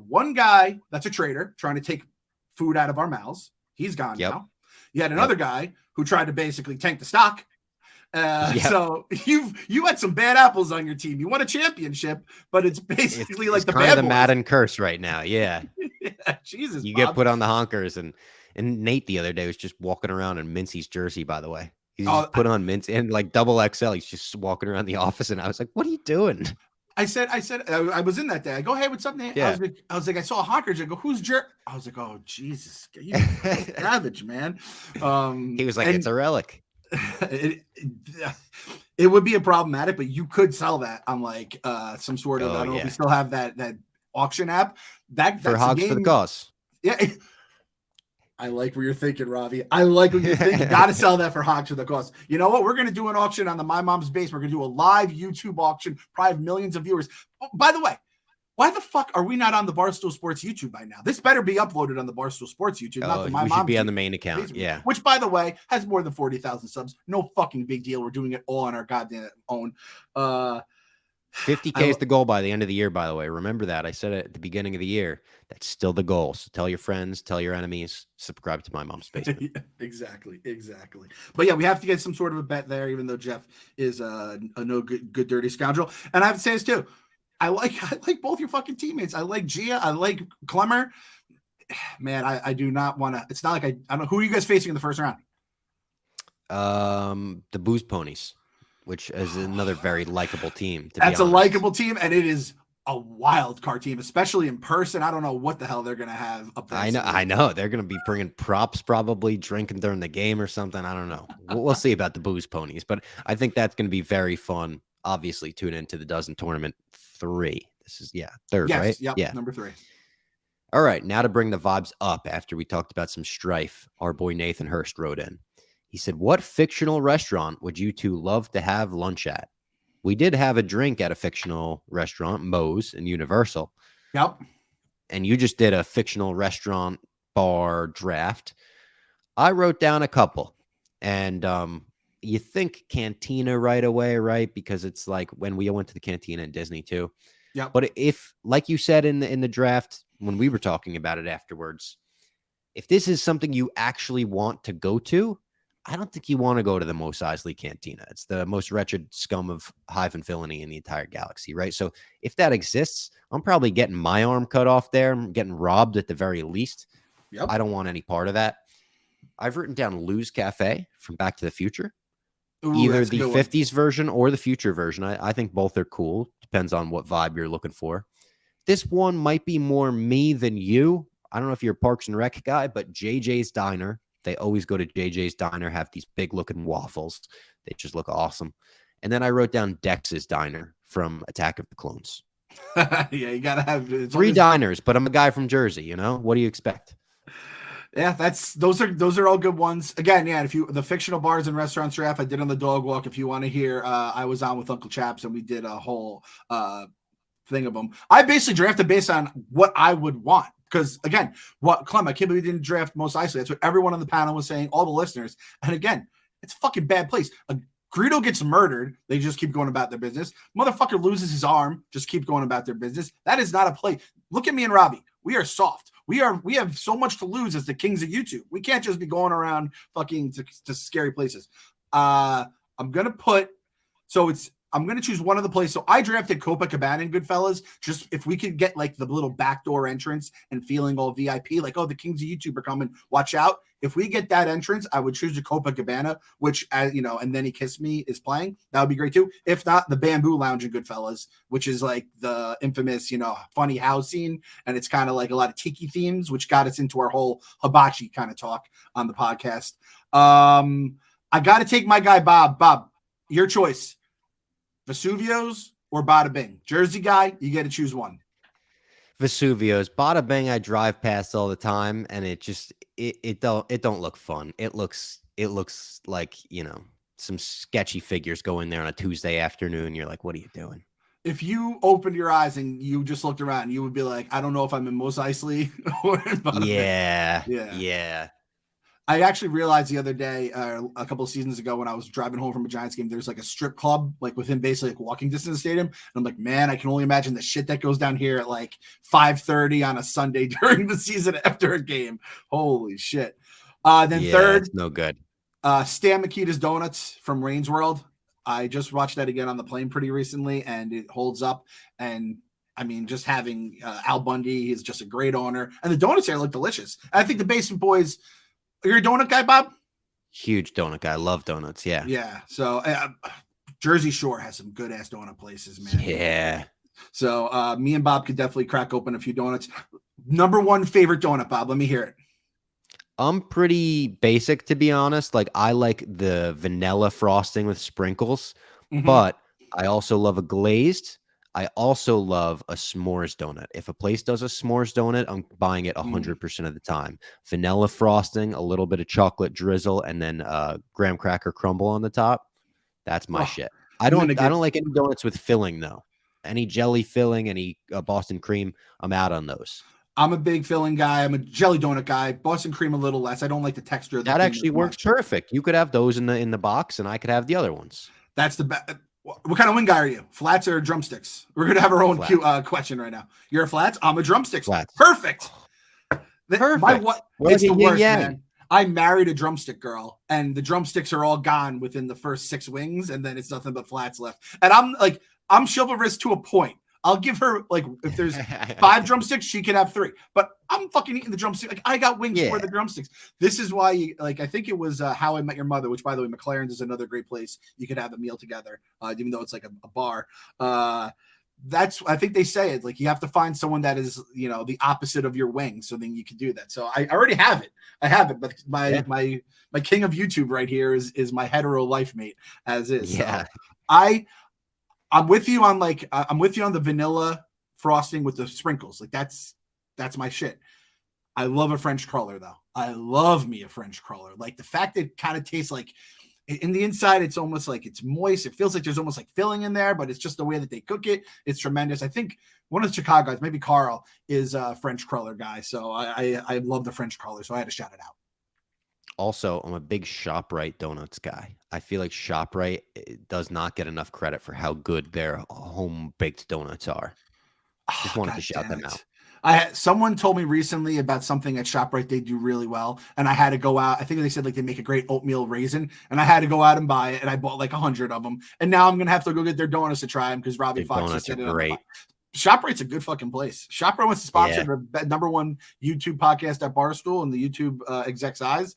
one guy that's a traitor trying to take food out of our mouths. He's gone now. You had another guy who tried to basically tank the stock. So you had some bad apples on your team. You won a championship, but it's basically it's the bad the Madden curse right now. Yeah. Jesus. You get put on the Honkers, and Nate the other day was just walking around in Mincy's jersey, by the way. He's just put on Mincy and double XL. He's just walking around the office, and I was like, what are you doing? I said, I was in that day. I go, hey, what's up, Nate? Yeah. I was like, I saw Honkers. I go, who's Jer? I was like, oh, Jesus. You savage, man. He was like, it's a relic. It would be a problematic, but you could sell that on some sort of, I don't know if we still have that auction app. That's for Hogs for the Cause. Yeah. I like what you're thinking, Robbie. I like what you're thinking. Got to sell that for Hogs for the Cause. You know what? We're going to do an auction on the My Mom's Base. We're going to do a live YouTube auction, probably have millions of viewers. Oh, by the way, why the fuck are we not on the Barstool Sports YouTube by now? This better be uploaded on the Barstool Sports YouTube, not the My Mom's. We should be on the main account, Facebook, which, by the way, has more than 40,000 subs. No fucking big deal. We're doing it all on our goddamn own. 50K is the goal by the end of the year, by the way. Remember that. I said it at the beginning of the year. That's still the goal. So tell your friends, tell your enemies, subscribe to My Mom's Basement. Exactly. But yeah, we have to get some sort of a bet there, even though Jeff is a no good dirty scoundrel. And I have to say this too. I like both your fucking teammates. I like Gia. I like Clemmer. Man, I do not want to. It's not like I don't know. Who are you guys facing in the first round? The Booze Ponies, which is another very likable team. That's a likable team, and it is a wild card team, especially in person. I don't know what the hell they're gonna have up there. I know. They're gonna be bringing props, probably drinking during the game or something. I don't know. We'll see about the Booze Ponies, but I think that's gonna be very fun. Obviously, tune into the Dozen Tournament 3. This is third, right? Yep, yeah, number 3. All right, now to bring the vibes up after we talked about some strife, our boy Nathan Hurst wrote in. He said, what fictional restaurant would you two love to have lunch at? We did have a drink at a fictional restaurant, Moe's in Universal. Yep. And you just did a fictional restaurant bar draft. I wrote down a couple, and you think Cantina right away, right? Because it's like when we went to the Cantina in Disney too. Yep. But if, like you said in the draft when we were talking about it afterwards, if this is something you actually want to go to, I don't think you want to go to the Mos Eisley Cantina. It's the most wretched scum of hive and villainy in the entire galaxy, right? So if that exists, I'm probably getting my arm cut off there. I'm getting robbed at the very least. Yep. I don't want any part of that. I've written down Lou's Cafe from Back to the Future. Ooh, Either that's a the good one. 50s version or the future version. I think both are cool. Depends on what vibe you're looking for. This one might be more me than you. I don't know if you're a Parks and Rec guy, but JJ's Diner. They always go to JJ's Diner, have these big looking waffles. They just look awesome. And then I wrote down Dex's Diner from Attack of the Clones. Yeah, you gotta have 3 diners, but I'm a guy from Jersey, you know? What do you expect? Yeah, those are all good ones. Again, yeah, if you the fictional bars and restaurants draft I did on the dog walk, if you want to hear, I was on with Uncle Chaps and we did a whole thing of them. I basically drafted based on what I would want. Because again, Clem, I can't believe we didn't draft Mos Eisley. That's what everyone on the panel was saying, all the listeners. And again, it's a fucking bad place. Greedo gets murdered. They just keep going about their business. Motherfucker loses his arm. Just keep going about their business. That is not a play. Look at me and Robbie. We are soft. We have so much to lose as the kings of YouTube. We can't just be going around fucking to scary places. I'm gonna choose one of the places. So I drafted Copacabana in Goodfellas. Just if we could get like the little backdoor entrance and feeling all VIP, like, oh, the kings of YouTube are coming. Watch out. If we get that entrance, I would choose the Copacabana, which, and Then He Kissed Me is playing. That would be great too. If not, the Bamboo Lounge in Goodfellas, which is like the infamous, funny house scene. And it's kind of like a lot of tiki themes, which got us into our whole hibachi kind of talk on the podcast. I got to take my guy, Bob. Bob, your choice. Vesuvio's or Bada Bing? Jersey guy, you get to choose one. Vesuvio's. Bada Bing I drive past all the time, and it don't look fun. It looks like, some sketchy figures go in there on a Tuesday afternoon. You're like, what are you doing? If you opened your eyes and you just looked around, you would be like, I don't know if I'm in Mos Eisley or in Bada Bing. Yeah. I actually realized the other day, a couple of seasons ago, when I was driving home from a Giants game, there's like a strip club, like within basically like walking distance of the stadium. And I'm like, man, I can only imagine the shit that goes down here at like 5:30 on a Sunday during the season after a game. Holy shit. Third, it's no good. Stan Mikita's Donuts from Rain's World. I just watched that again on the plane pretty recently, and it holds up. And I mean, just having Al Bundy, he's just a great owner. And the donuts here look delicious. I think the Basement Boys. You're a donut guy, Bob? Huge donut guy. Love donuts. Yeah. Yeah. So Jersey Shore has some good ass donut places, man. Yeah. So me and Bob could definitely crack open a few donuts. Number one favorite donut, Bob. Let me hear it. I'm pretty basic, to be honest. Like, I like the vanilla frosting with sprinkles, but I also love a glazed. I also love a s'mores donut. If a place does a s'mores donut, I'm buying it 100% of the time. Vanilla frosting, a little bit of chocolate drizzle, and then graham cracker crumble on the top. That's my shit. I don't like any donuts with filling though. Any jelly filling, any Boston cream, I'm out on those. I'm a big filling guy. I'm a jelly donut guy. Boston cream a little less. I don't like the texture of the that actually works perfect. You could have those in the box, and I could have the other ones. That's the best. What kind of wing guy are you? Flats or drumsticks? We're going to have our own question right now. You're a flats? I'm a drumsticks. Flats. Perfect. Perfect. It's the worst, man. I married a drumstick girl, and the drumsticks are all gone within the first 6 wings, and then it's nothing but flats left. And I'm chivalrous to a point. I'll give her, like, if there's 5 drumsticks, she can have 3. But I'm fucking eating the drumstick. Like, I got wings for the drumsticks. This is why, I think it was How I Met Your Mother, which, by the way, McLaren's is another great place. You could have a meal together, even though it's like a bar. I think they say it, like, you have to find someone that is, the opposite of your wing, so then you can do that. So I already have it. I have it, but my king of YouTube right here is my hetero life mate, as is. Yeah. So I'm with you on the vanilla frosting with the sprinkles. Like that's my shit. I love a French cruller though. I love me a French cruller. Like the fact that it kind of tastes like in the inside, it's almost like it's moist. It feels like there's almost like filling in there, but it's just the way that they cook it. It's tremendous. I think one of the Chicago guys, maybe Carl, is a French cruller guy. So I love the French cruller. So I had to shout it out. Also, I'm a big ShopRite donuts guy. I feel like ShopRite does not get enough credit for how good their home baked donuts are. Just Oh, wanted to God shout damn them out. it. Someone told me recently about something at ShopRite they do really well, and I had to go out. I think they said like they make a great oatmeal raisin, and I had to go out and buy it, and I bought like 100 of them, and now I'm gonna have to go get their donuts to try them because Robbie Their Fox just donuts are said it on the podcast. great. ShopRite's a good fucking place. ShopRite wants to sponsor Yeah, the #1 YouTube podcast at Barstool and the YouTube exec's eyes.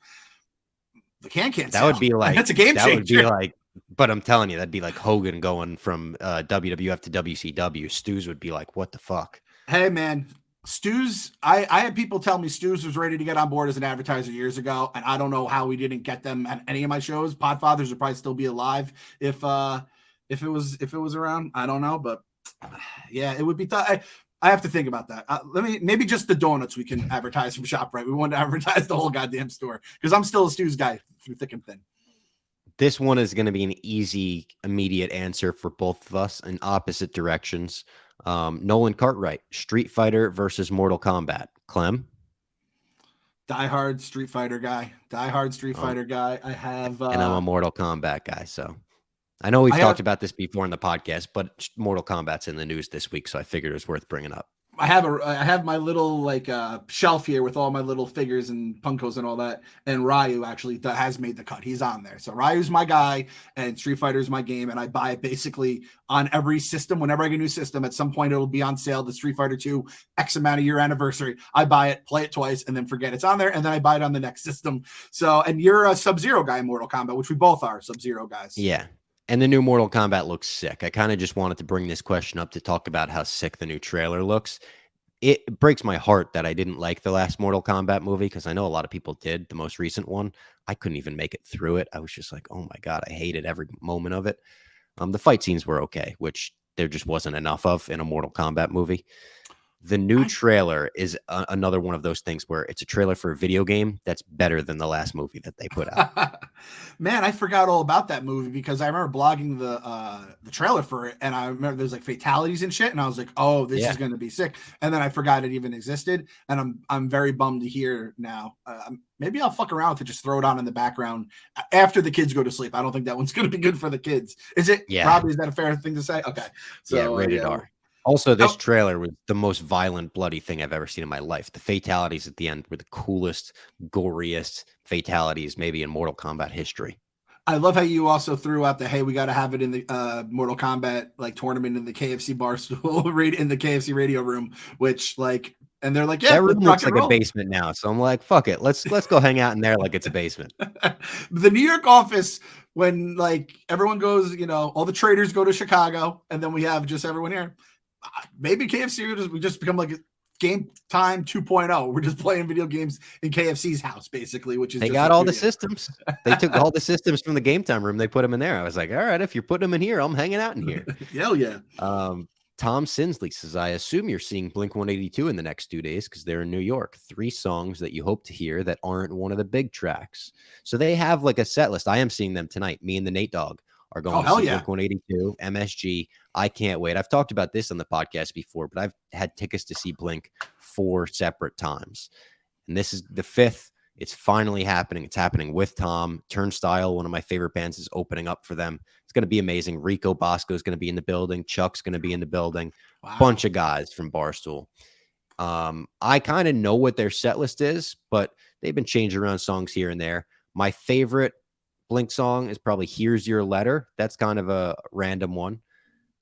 The can't that would sound. be like That's a game that would be changer. like. But I'm telling you, that'd be like Hogan going from WWF to WCW. Stews would be like, what the fuck? Hey man, Stu's. I had people tell me Stu's was ready to get on board as an advertiser years ago, and I don't know how we didn't get them at any of my shows. Podfathers would probably still be alive if it was around. I don't know, but yeah, it would be. I have to think about that. Maybe just the donuts we can advertise from ShopRite. We want to advertise the whole goddamn store because I'm still a Stu's guy through thick and thin. This one is going to be an easy, immediate answer for both of us in opposite directions. Nolan Cartwright, Street Fighter versus Mortal Kombat. Clem? Diehard Street Fighter guy. I have. And I'm a Mortal Kombat guy, so I know we've talked about this before in the podcast, but Mortal Kombat's in the news this week, so I figured it was worth bringing up. I have my little like shelf here with all my little figures and Punkos and all that. And Ryu actually has made the cut. He's on there. So Ryu's my guy and Street Fighter's my game. And I buy it basically on every system. Whenever I get a new system, at some point it'll be on sale. The Street Fighter 2 X amount of year anniversary. I buy it, play it twice, and then forget it's on there. And then I buy it on the next system. So, and you're a Sub-Zero guy in Mortal Kombat, which we both are Sub-Zero guys. Yeah. And the new Mortal Kombat looks sick. I kind of just wanted to bring this question up to talk about how sick the new trailer looks. It breaks my heart that I didn't like the last Mortal Kombat movie because I know a lot of people did. The most recent one, I couldn't even make it through it. I was just like, oh my God, I hated every moment of it. The fight scenes were okay, which there just wasn't enough of in a Mortal Kombat movie. The new trailer is another one of those things where it's a trailer for a video game that's better than the last movie that they put out. Man, I forgot all about that movie because I remember blogging the trailer for it, and I remember there's like fatalities and shit, and I was like, "Oh, this is going to be sick." And then I forgot it even existed, and I'm very bummed to hear now. Maybe I'll fuck around with it, just throw it on in the background after the kids go to sleep. I don't think that one's going to be good for the kids. Is it? Yeah. Robbie, is that a fair thing to say? Okay. So, yeah, rated R. Also, this trailer was the most violent, bloody thing I've ever seen in my life. The fatalities at the end were the coolest, goriest fatalities maybe in Mortal Kombat history. I love how you also threw out the, hey, we got to have it in the Mortal Kombat like tournament in the KFC Barstool in the KFC radio room, which like, and they're like, yeah, that room looks like a basement now. So I'm like, fuck it. Let's go hang out in there like it's a basement. The New York office, when like everyone goes, all the traders go to Chicago and then we have just everyone here. Maybe KFC we just become like a Game Time 2.0. We're just playing video games in KFC's house, basically, which is they got all the systems. They took all the systems from the Game Time room. They put them in there. I was like, all right, if you're putting them in here, I'm hanging out in here. Hell yeah. Tom Sinsley says, I assume you're seeing Blink 182 in the next 2 days because they're in New York. 3 songs that you hope to hear that aren't one of the big tracks. So they have like a set list. I am seeing them tonight. Me and the Nate Dog are going to see Blink 182, MSG. I can't wait. I've talked about this on the podcast before, but I've had tickets to see Blink 4 separate times. And this is the 5th. It's finally happening. It's happening with Tom. Turnstile, one of my favorite bands, is opening up for them. It's going to be amazing. Rico Bosco is going to be in the building. Chuck's going to be in the building. Wow. Bunch of guys from Barstool. I kind of know what their set list is, but they've been changing around songs here and there. My favorite Blink song is probably Here's Your Letter. That's kind of a random one.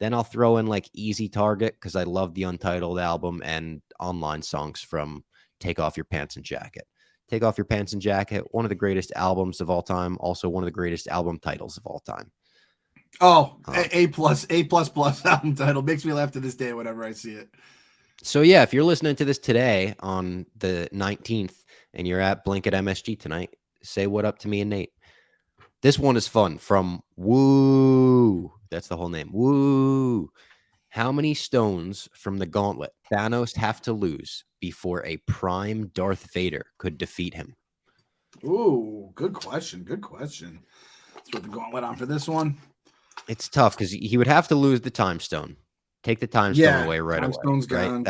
Then I'll throw in like Easy Target because I love the Untitled album and online songs from Take Off Your Pants and Jacket. Take Off Your Pants and Jacket, one of the greatest albums of all time. Also one of the greatest album titles of all time. Oh, A+ album title. Makes me laugh to this day whenever I see it. So yeah, if you're listening to this today on the 19th and you're at Blink at MSG tonight, say what up to me and Nate. This one is fun. From Woo. That's the whole name. Woo. How many stones from the gauntlet Thanos have to lose before a prime Darth Vader could defeat him? Ooh, good question. Good question. Let's put the gauntlet on for this one. It's tough because he would have to lose the time stone. Take the time stone away right away. Stone's right? Gone.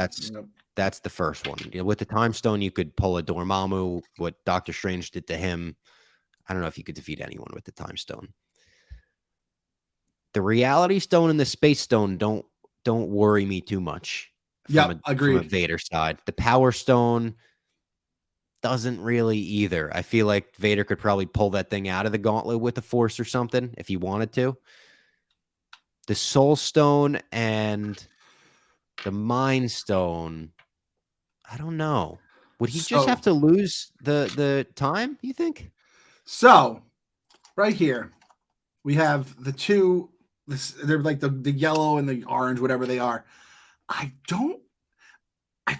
That's the first one. With the time stone, you could pull a Dormammu, what Doctor Strange did to him. I don't know if you could defeat anyone with the time stone. The reality stone and the space stone don't worry me too much from a Vader side. The power stone doesn't really either. I feel like Vader could probably pull that thing out of the gauntlet with the Force or something if he wanted to. The Soul Stone and the Mind Stone, I don't know. Would he just have to lose the time, you think? So, right here, we have the two, they're like the yellow and the orange, whatever they are. I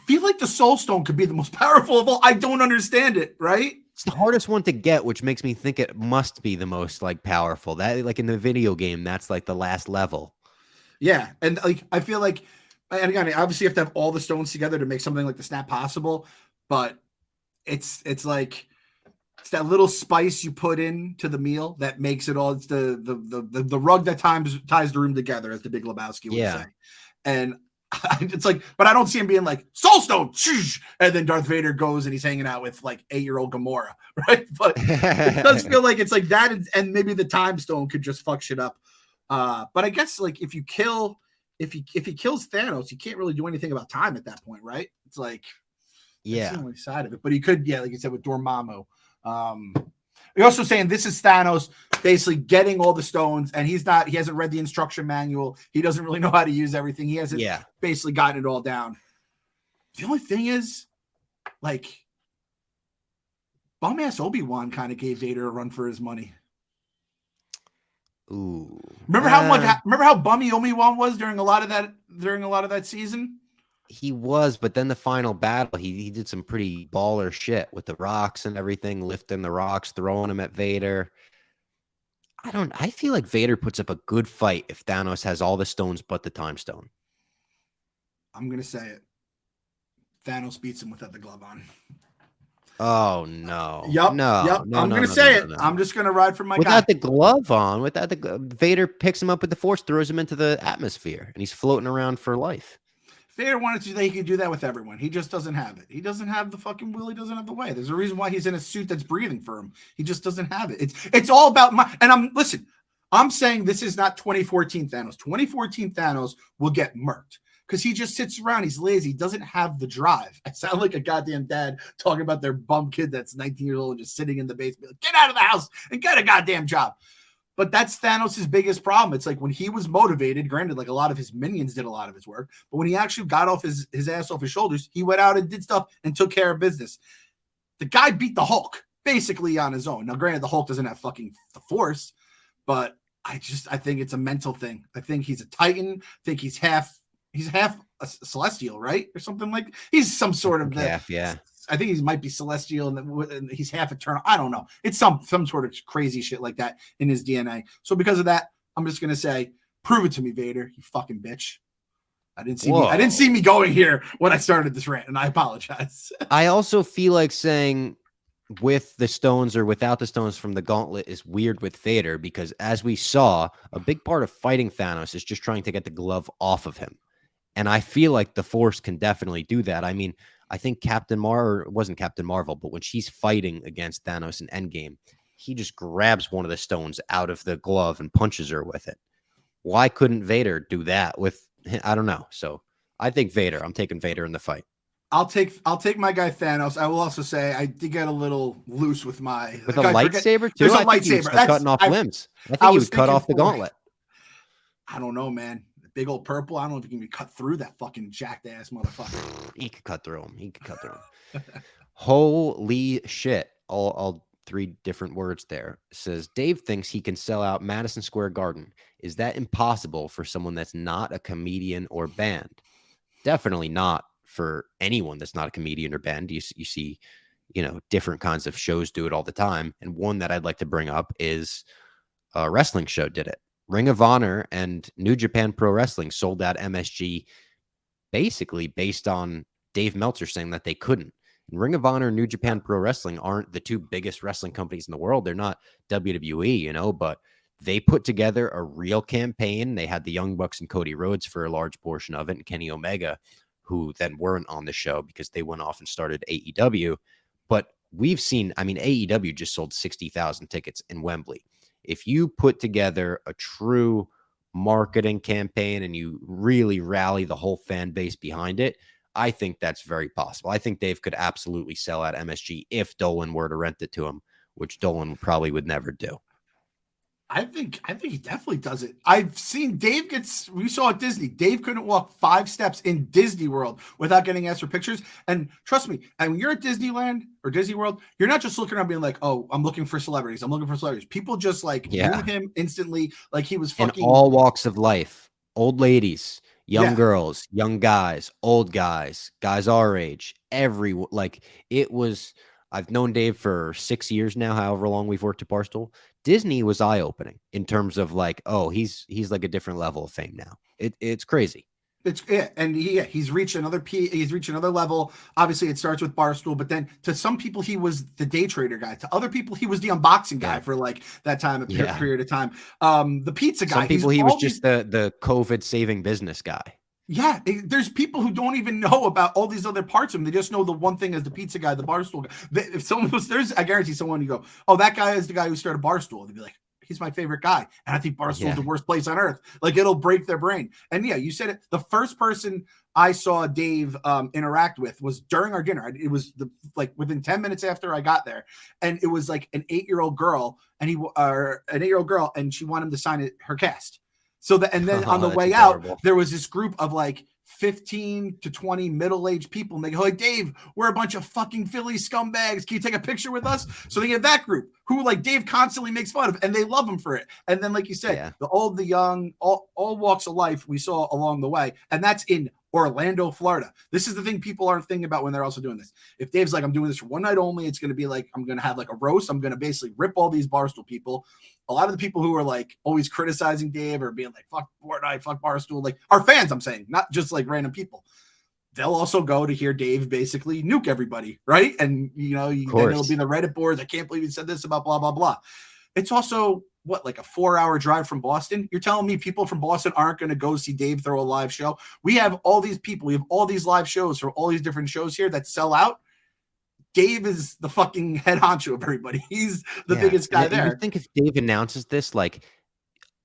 feel like the Soul Stone could be the most powerful of all. I don't understand it, right? It's the hardest one to get, which makes me think it must be the most like powerful. That like in the video game, that's like the last level. Yeah, and like I feel like, and again, obviously you have to have all the stones together to make something like the snap possible, but it's like it's that little spice you put into the meal that makes it all. It's the rug that ties the room together, as the Big Lebowski would say. And it's like, but I don't see him being like Soul Stone, and then Darth Vader goes and he's hanging out with like 8-year-old Gamora, right? But it does feel like it's like that, and maybe the time stone could just fuck shit up. But I guess like if he kills Thanos, you can't really do anything about time at that point, right? It's like that's the only side of it. But he could, like you said, with Dormammu. You're also saying this is Thanos basically getting all the stones, and he hasn't read the instruction manual. He doesn't really know how to use everything. He hasn't basically gotten it all down. The only thing is, like, bum ass Obi-Wan kind of gave Vader a run for his money. Ooh. Remember how bummy Obi-Wan was during a lot of that season? He was, but then the final battle, he did some pretty baller shit with the rocks and everything, lifting the rocks, throwing them at Vader. I feel like Vader puts up a good fight if Thanos has all the stones but the time stone. I'm going to say it. Thanos beats him without the glove on. Oh, no. Yep. No, I'm going to say it. I'm just going to ride for my guy. Without the glove on, Vader picks him up with the Force, throws him into the atmosphere, and he's floating around for life. Vader wanted to, he could do that with everyone. He just doesn't have it. He doesn't have the fucking will. He doesn't have the way. There's a reason why he's in a suit that's breathing for him. He just doesn't have it. It's all about I'm saying this is not 2014 Thanos. 2014 Thanos will get murked because he just sits around. He's lazy. He doesn't have the drive. I sound like a goddamn dad talking about their bum kid that's 19 years old and just sitting in the basement. Get out of the house and get a goddamn job. But that's Thanos' biggest problem. It's like when he was motivated, granted, like a lot of his minions did a lot of his work, but when he actually got off his ass off his shoulders, he went out and did stuff and took care of business. The guy beat the Hulk basically on his own. Now, granted, the Hulk doesn't have fucking the Force, but I think it's a mental thing. I think he's a Titan. I think he's half a Celestial, right? Or something like he's some sort of yeah. I think he might be Celestial and he's half Eternal. I don't know. It's some sort of crazy shit like that in his DNA. So because of that, I'm just gonna say, prove it to me, Vader, you fucking bitch. I didn't see me going here when I started this rant, and I apologize. I also feel like saying with the stones or without the stones from the gauntlet is weird with Vader because as we saw, a big part of fighting Thanos is just trying to get the glove off of him. And I feel like the Force can definitely do that. I mean, I think it wasn't Captain Marvel, but when she's fighting against Thanos in Endgame, he just grabs one of the stones out of the glove and punches her with it. Why couldn't Vader do that with, I don't know. So I think Vader. I'm taking Vader in the fight. I'll take my guy Thanos. I will also say I did get a little loose with my a lightsaber too. There's a lightsaber. That's cutting off limbs. I think he would cut off the gauntlet. I don't know, man. Big old purple. I don't know if he can be cut through that fucking jacked ass motherfucker. He could cut through him. Holy shit. All three different words there. It says Dave thinks he can sell out Madison Square Garden. Is that impossible for someone that's not a comedian or band? Definitely not for anyone that's not a comedian or band. You see, different kinds of shows do it all the time. And one that I'd like to bring up is a wrestling show did it. Ring of Honor and New Japan Pro Wrestling sold out MSG basically based on Dave Meltzer saying that they couldn't. And Ring of Honor and New Japan Pro Wrestling aren't the two biggest wrestling companies in the world. They're not WWE, but they put together a real campaign. They had the Young Bucks and Cody Rhodes for a large portion of it, and Kenny Omega, who then weren't on the show because they went off and started AEW. But we've seen, I mean, AEW just sold 60,000 tickets in Wembley. If you put together a true marketing campaign and you really rally the whole fan base behind it, I think that's very possible. I think Dave could absolutely sell out MSG if Dolan were to rent it to him, which Dolan probably would never do. I think he definitely does it. I've seen Dave we saw at Disney. Dave couldn't walk 5 steps in Disney World without getting asked for pictures. And trust me, and when you're at Disneyland or Disney World, you're not just looking around being like, oh, I'm looking for celebrities. I'm looking for celebrities. People just like knew him instantly. Like he was fucking. In all walks of life, old ladies, young girls, young guys, old guys, guys our age, everyone. Like it was, I've known Dave for 6 years now, however long we've worked at Barstool. Disney was eye-opening in terms of like, oh, he's like a different level of fame now. It's crazy. And he's reached another level. Obviously, it starts with Barstool, but then to some people he was the day trader guy. To other people, he was the unboxing guy for like that time, period of time. The pizza guy. Some people he was just the COVID saving business guy. Yeah, there's people who don't even know about all these other parts of him. They just know the one thing as the pizza guy, the Barstool guy. If someone was I guarantee someone you go, oh, that guy is the guy who started Barstool. They'd be like, he's my favorite guy. And I think Barstool is the worst place on earth. Like it'll break their brain. And yeah, you said it. The first person I saw Dave interact with was during our dinner. It was within 10 minutes after I got there. And it was like an 8-year-old girl and and she wanted him to sign her cast. So and then on the way out, there was this group of like 15 to 20 middle-aged people. And they go, like, Dave, we're a bunch of fucking Philly scumbags. Can you take a picture with us? So they get that group who like Dave constantly makes fun of, and they love him for it. And then, like you said, the old, the young, all walks of life we saw along the way. And that's in Orlando, Florida. This is the thing people aren't thinking about when they're also doing this. If Dave's like, I'm doing this for one night only, it's going to be like, I'm going to have like a roast. I'm going to basically rip all these Barstool people. A lot of the people who are like always criticizing Dave or being like, fuck Fortnite, fuck Barstool, like are fans, I'm saying, not just like random people. They'll also go to hear Dave basically nuke everybody, right? And, you know, then it'll be in the Reddit boards. I can't believe he said this about blah, blah, blah. It's also, like a 4-hour drive from Boston? You're telling me people from Boston aren't going to go see Dave throw a live show? We have all these people. We have all these live shows for all these different shows here that sell out. Dave is the fucking head honcho of everybody. He's the biggest guy there. You think if Dave announces this, like,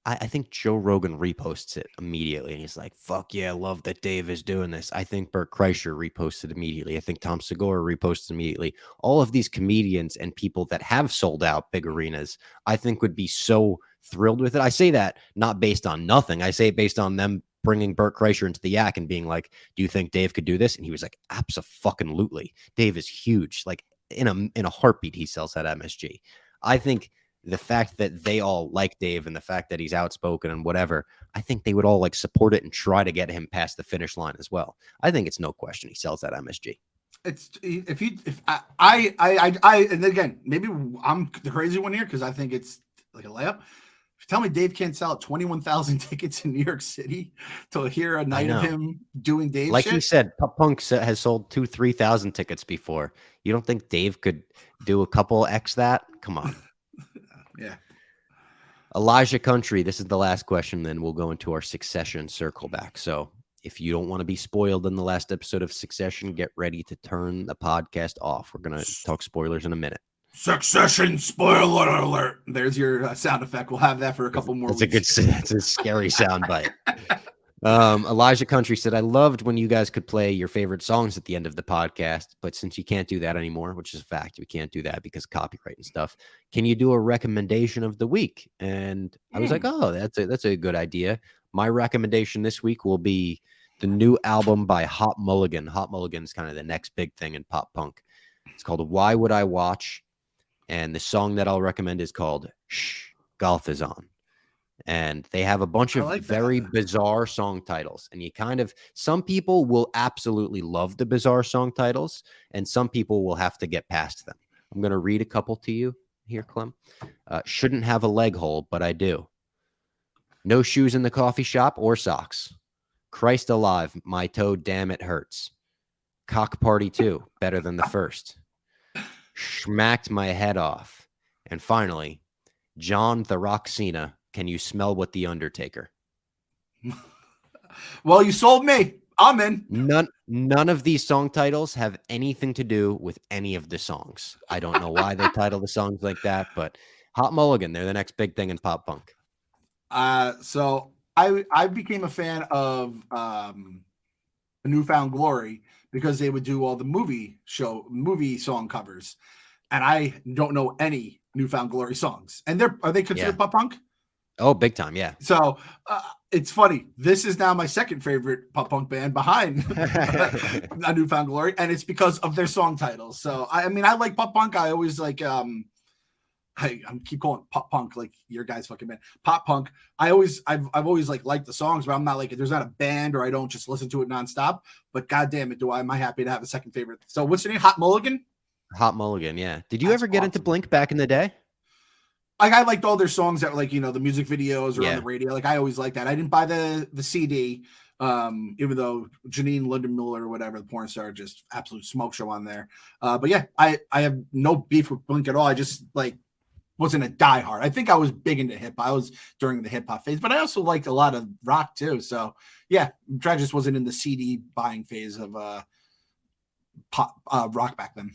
I think Joe Rogan reposts it immediately, and he's like, fuck yeah, I love that Dave is doing this. I think Bert Kreischer reposted immediately. I think Tom Segura reposted immediately. All of these comedians and people that have sold out big arenas, I think would be so thrilled with it. I say that not based on nothing. I say it based on them bringing Bert Kreischer into the yak and being like, do you think Dave could do this? And he was like, abso-fucking-lutely. Dave is huge. Like in a heartbeat, he sells that MSG. I think the fact that they all like Dave and the fact that he's outspoken and whatever, I think they would all like support it and try to get him past the finish line as well. I think it's no question he sells that MSG. It's if I and again, maybe I'm the crazy one here because I think it's like a layup. If you tell me Dave can't sell 21,000 tickets in New York City to hear a night of him doing Dave like shit. He said, Pop Punk has sold 2,000-3,000 tickets before. You don't think Dave could do a couple X that? Come on. Yeah. Elijah Country, this is the last question, then we'll go into our Succession circle back. So if you don't want to be spoiled in the last episode of Succession, get ready to turn the podcast off. We're going to talk spoilers in a minute. Succession spoiler alert. There's your sound effect. We'll have that for a couple more weeks. It's a scary sound bite. Elijah Country said, I loved when you guys could play your favorite songs at the end of the podcast, but since you can't do that anymore, which is a fact, we can't do that because of copyright and stuff. Can you do a recommendation of the week? And I was like, oh, that's a good idea. My recommendation this week will be the new album by Hot Mulligan. Hot Mulligan's kind of the next big thing in pop punk. It's called Why Would I Watch? And the song that I'll recommend is called Shh, Golf Is On. And they have a bunch of very bizarre song titles. And some people will absolutely love the bizarre song titles, and some people will have to get past them. I'm going to read a couple to you here, Clem. Shouldn't have a leg hole, but I do. No shoes in the coffee shop or socks. Christ alive, my toe, damn it hurts. Cock party 2, better than the first. Schmacked my head off. And finally, John the Rock Cena, can you smell what the Undertaker? Well, you sold me. I'm in. None of these song titles have anything to do with any of the songs. I don't know why they title the songs like that, but Hot Mulligan, they're the next big thing in pop punk. So I became a fan of Newfound Glory because they would do all the movie song covers, and I don't know any Newfound Glory songs. And are they considered pop punk? Oh, big time, yeah. So it's funny. This is now my second favorite pop punk band behind A Newfound Glory, and it's because of their song titles. So I mean, I like pop punk. I always like I keep calling it pop punk like your guys fucking band. Pop punk. I've always like liked the songs, but I'm not like there's not a band or I don't just listen to it nonstop. But goddamn it, am I happy to have a second favorite? So what's your name? Hot Mulligan? Hot Mulligan, yeah. Did you ever get into Blink back in the day? Like I liked all their songs that like, the music videos or on the radio. Like I always liked that. I didn't buy the CD, even though Janine Lindenmiller or whatever, the porn star, just absolute smoke show on there. But yeah, I have no beef with Blink at all. I just like wasn't a diehard. I think I was big into hip hop. I was during the hip hop phase, but I also liked a lot of rock too. So yeah, I just wasn't in the CD buying phase of pop rock back then.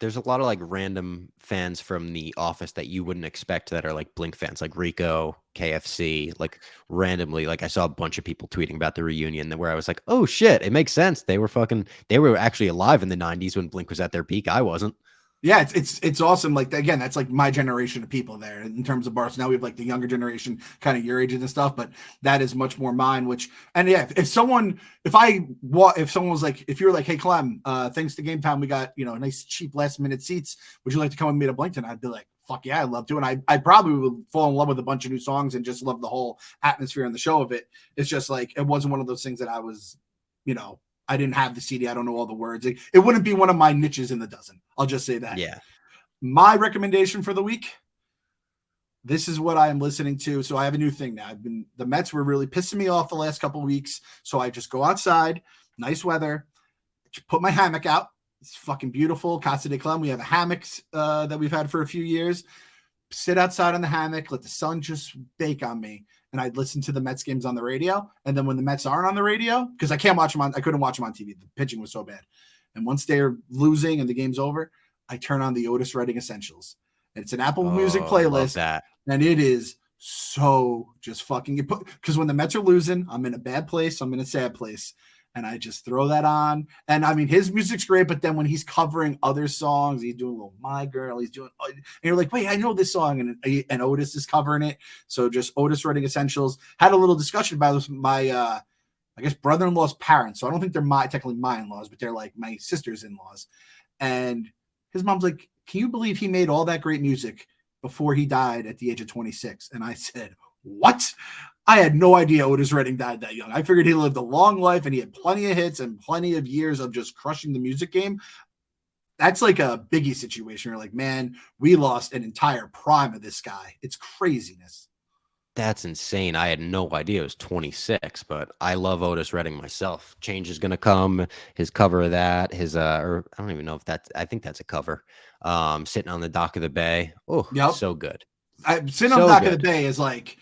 There's a lot of like random fans from The Office that you wouldn't expect that are like Blink fans, like Rico, KFC, like randomly. Like I saw a bunch of people tweeting about the reunion where I was like, oh shit, it makes sense. They were actually alive in the 90s when Blink was at their peak. I wasn't. Yeah, it's awesome. Like again, that's like my generation of people there in terms of bars. Now we have like the younger generation, kind of your age and stuff, but that is much more mine. If someone was like, if you're like, hey Clem, thanks to Game Time, we got nice cheap last minute seats. Would you like to come and meet at Blinkton? I'd be like, fuck yeah, I'd love to. And I probably would fall in love with a bunch of new songs and just love the whole atmosphere and the show of it. It's just like it wasn't one of those things that I was, I didn't have the CD. I don't know all the words. It wouldn't be one of my niches in the dozen. I'll just say that. Yeah. My recommendation for the week. This is what I am listening to. So I have a new thing now. The Mets were really pissing me off the last couple of weeks. So I just go outside, nice weather, put my hammock out. It's fucking beautiful. Casa de Clem. We have a hammock that we've had for a few years. Sit outside on the hammock, let the sun just bake on me. And I'd listen to the Mets games on the radio. And then when the Mets aren't on the radio, because I couldn't watch them on TV. The pitching was so bad. And once they're losing and the game's over, I turn on the Otis Redding Essentials. And it's an Apple Music playlist. And it is so just fucking because when the Mets are losing, I'm in a bad place. I'm in a sad place. And I just throw that on. And I mean, his music's great, but then when he's covering other songs, he's doing a little My Girl, and you're like, wait, I know this song. And Otis is covering it. So just Otis Redding Essentials. Had a little discussion about this with my, I guess, brother-in-law's parents. So I don't think they're technically my in-laws, but they're like my sister's in-laws. And his mom's like, can you believe he made all that great music before he died at the age of 26? And I said, what? I had no idea Otis Redding died that young. I figured he lived a long life and he had plenty of hits and plenty of years of just crushing the music game. That's like a Biggie situation. You're like, man, we lost an entire prime of this guy. It's craziness. That's insane. I had no idea it was 26, but I love Otis Redding myself. Change is Gonna Come, his cover of that, or I don't even know if I think that's a cover. Sitting on the Dock of the Bay. Oh, yep. So good. Sitting on the Dock of the Bay is like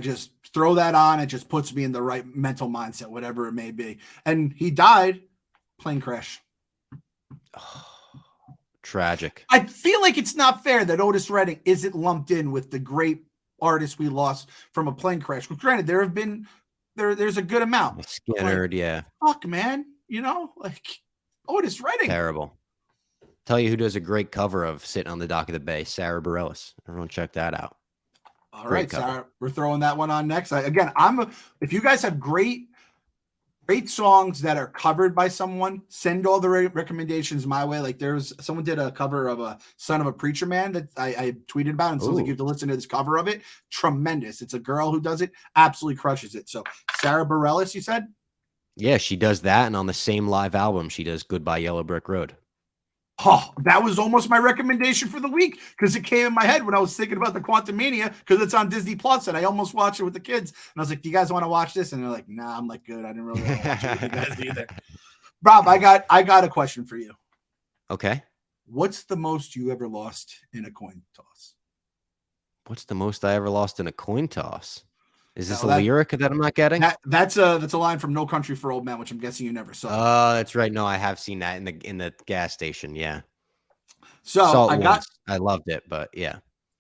just throw that on. It just puts me in the right mental mindset, whatever it may be. And he died, plane crash. Oh, tragic. I feel like it's not fair that Otis Redding isn't lumped in with the great artists we lost from a plane crash. Granted, there have been there's a good amount. Skinner, yeah. Fuck, man. Like Otis Redding. Terrible. Tell you who does a great cover of Sitting on the Dock of the Bay, Sarah Bareilles. Everyone check that out. All right, Sarah, we're throwing that one on next. If you guys have great songs that are covered by someone, send all the recommendations my way. Like someone did a cover of a Son of a Preacher Man that I tweeted about, and so like you have to listen to this cover of it. Tremendous. It's a girl who does it, absolutely crushes it. So Sarah Bareilles, you said? Yeah, she does that, and on the same live album, she does Goodbye Yellow Brick Road. Oh, that was almost my recommendation for the week because it came in my head when I was thinking about the Quantumania because it's on Disney Plus and I almost watched it with the kids. And I was like, do you guys want to watch this? And they're like, nah, I'm like, good. I didn't really want to watch it with you guys either. Rob, I got a question for you. Okay. What's the most you ever lost in a coin toss? What's the most I ever lost in a coin toss? Is this No, a lyric that I'm not getting? That's a line from No Country for Old Men, which I'm guessing you never saw. Oh, that's right. No, I have seen that in the gas station. Yeah. So Saw it once. I loved it, but yeah.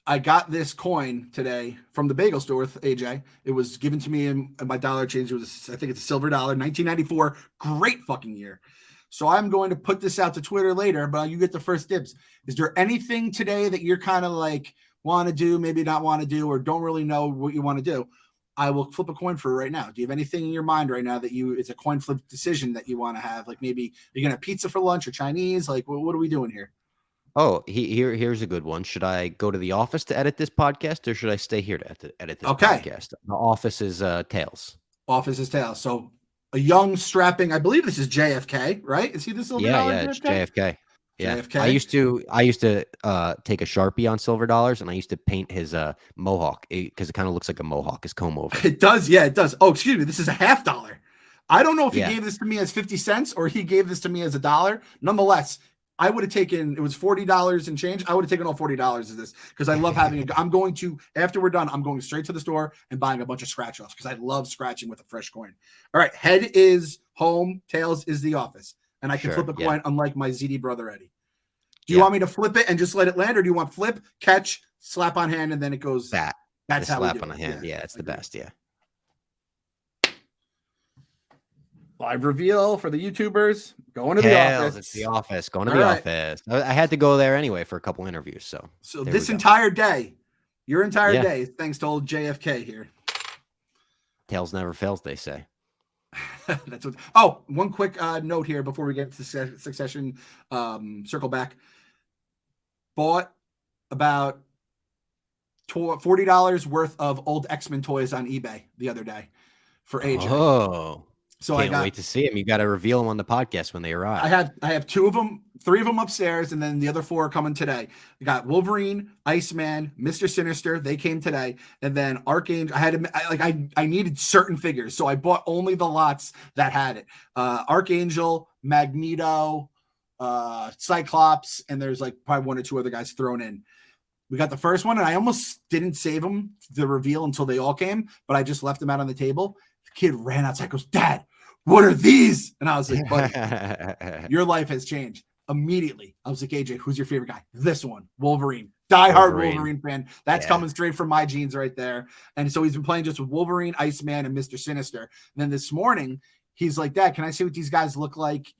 I got this coin today from the bagel store with AJ. It was given to me in my Dollar Change. It was, I think it's a silver dollar, 1994. Great fucking year. So I'm going to put this out to Twitter later, but you get the first dibs. Is there anything today that you're kind of like want to do, maybe not want to do, or don't really know what you want to do? I will flip a coin for right now. Do you have anything in your mind right now that it's a coin flip decision that you want to have? Like maybe you're going to pizza for lunch or Chinese? Like what are we doing here? Oh, here's a good one. Should I go to the office to edit this podcast, or should I stay here to edit this podcast? The office is Tails. Office is Tails. So a young strapping, I believe this is JFK, right? Is he the silver dollar? Yeah, it's JFK. Yeah, JFK. I used to take a Sharpie on silver dollars, and I used to paint his mohawk because it kind of looks like a mohawk, his comb over. It does, yeah, it does. Oh, excuse me, this is a $50. I don't know if he gave this to me as 50 cents or he gave this to me as $1. Nonetheless, I would have taken, it was $40 and change. I would have taken all $40 of this because I love having it. I'm going to, after we're done, I'm going straight to the store and buying a bunch of scratch offs because I love scratching with a fresh coin. All right. Head is home. Tails is the office. And I can flip a coin unlike my Ziti brother, Eddie. Do you want me to flip it and just let it land, or do you want flip, catch, slap on hand, and then it goes? That's how slap on a hand. Yeah, it's the best. Yeah. Live reveal for the YouTubers. Going to the office. It's the office. Going to the office. I had to go there anyway for a couple interviews. So this entire day, your entire day, is thanks to old JFK here. Tails never fails, they say. That's what. Oh, one quick note here before we get to Succession. Circle back. Bought about $40 worth of old X-Men toys on eBay the other day for AJ. Oh. So Can't wait to see them. You got to reveal them on the podcast when they arrive. I have 2 of them, 3 of them upstairs, and then the other 4 are coming today. I got Wolverine, Iceman, Mr. Sinister. They came today, and then Archangel. I needed certain figures, so I bought only the lots that had it. Archangel, Magneto, Cyclops, and there's like probably 1 or 2 other guys thrown in. We got the first one, and I almost didn't save them the reveal until they all came, but I just left them out on the table. Kid ran outside, goes, "Dad, what are these?" And I was like, "Buddy, your life has changed." Immediately, I was like, "AJ, who's your favorite guy?" "This one, Wolverine." Diehard Wolverine fan. That's coming straight from my genes right there. And so he's been playing just with Wolverine, Iceman, and Mr. Sinister. And then this morning, he's like, "Dad, can I see what these guys look like,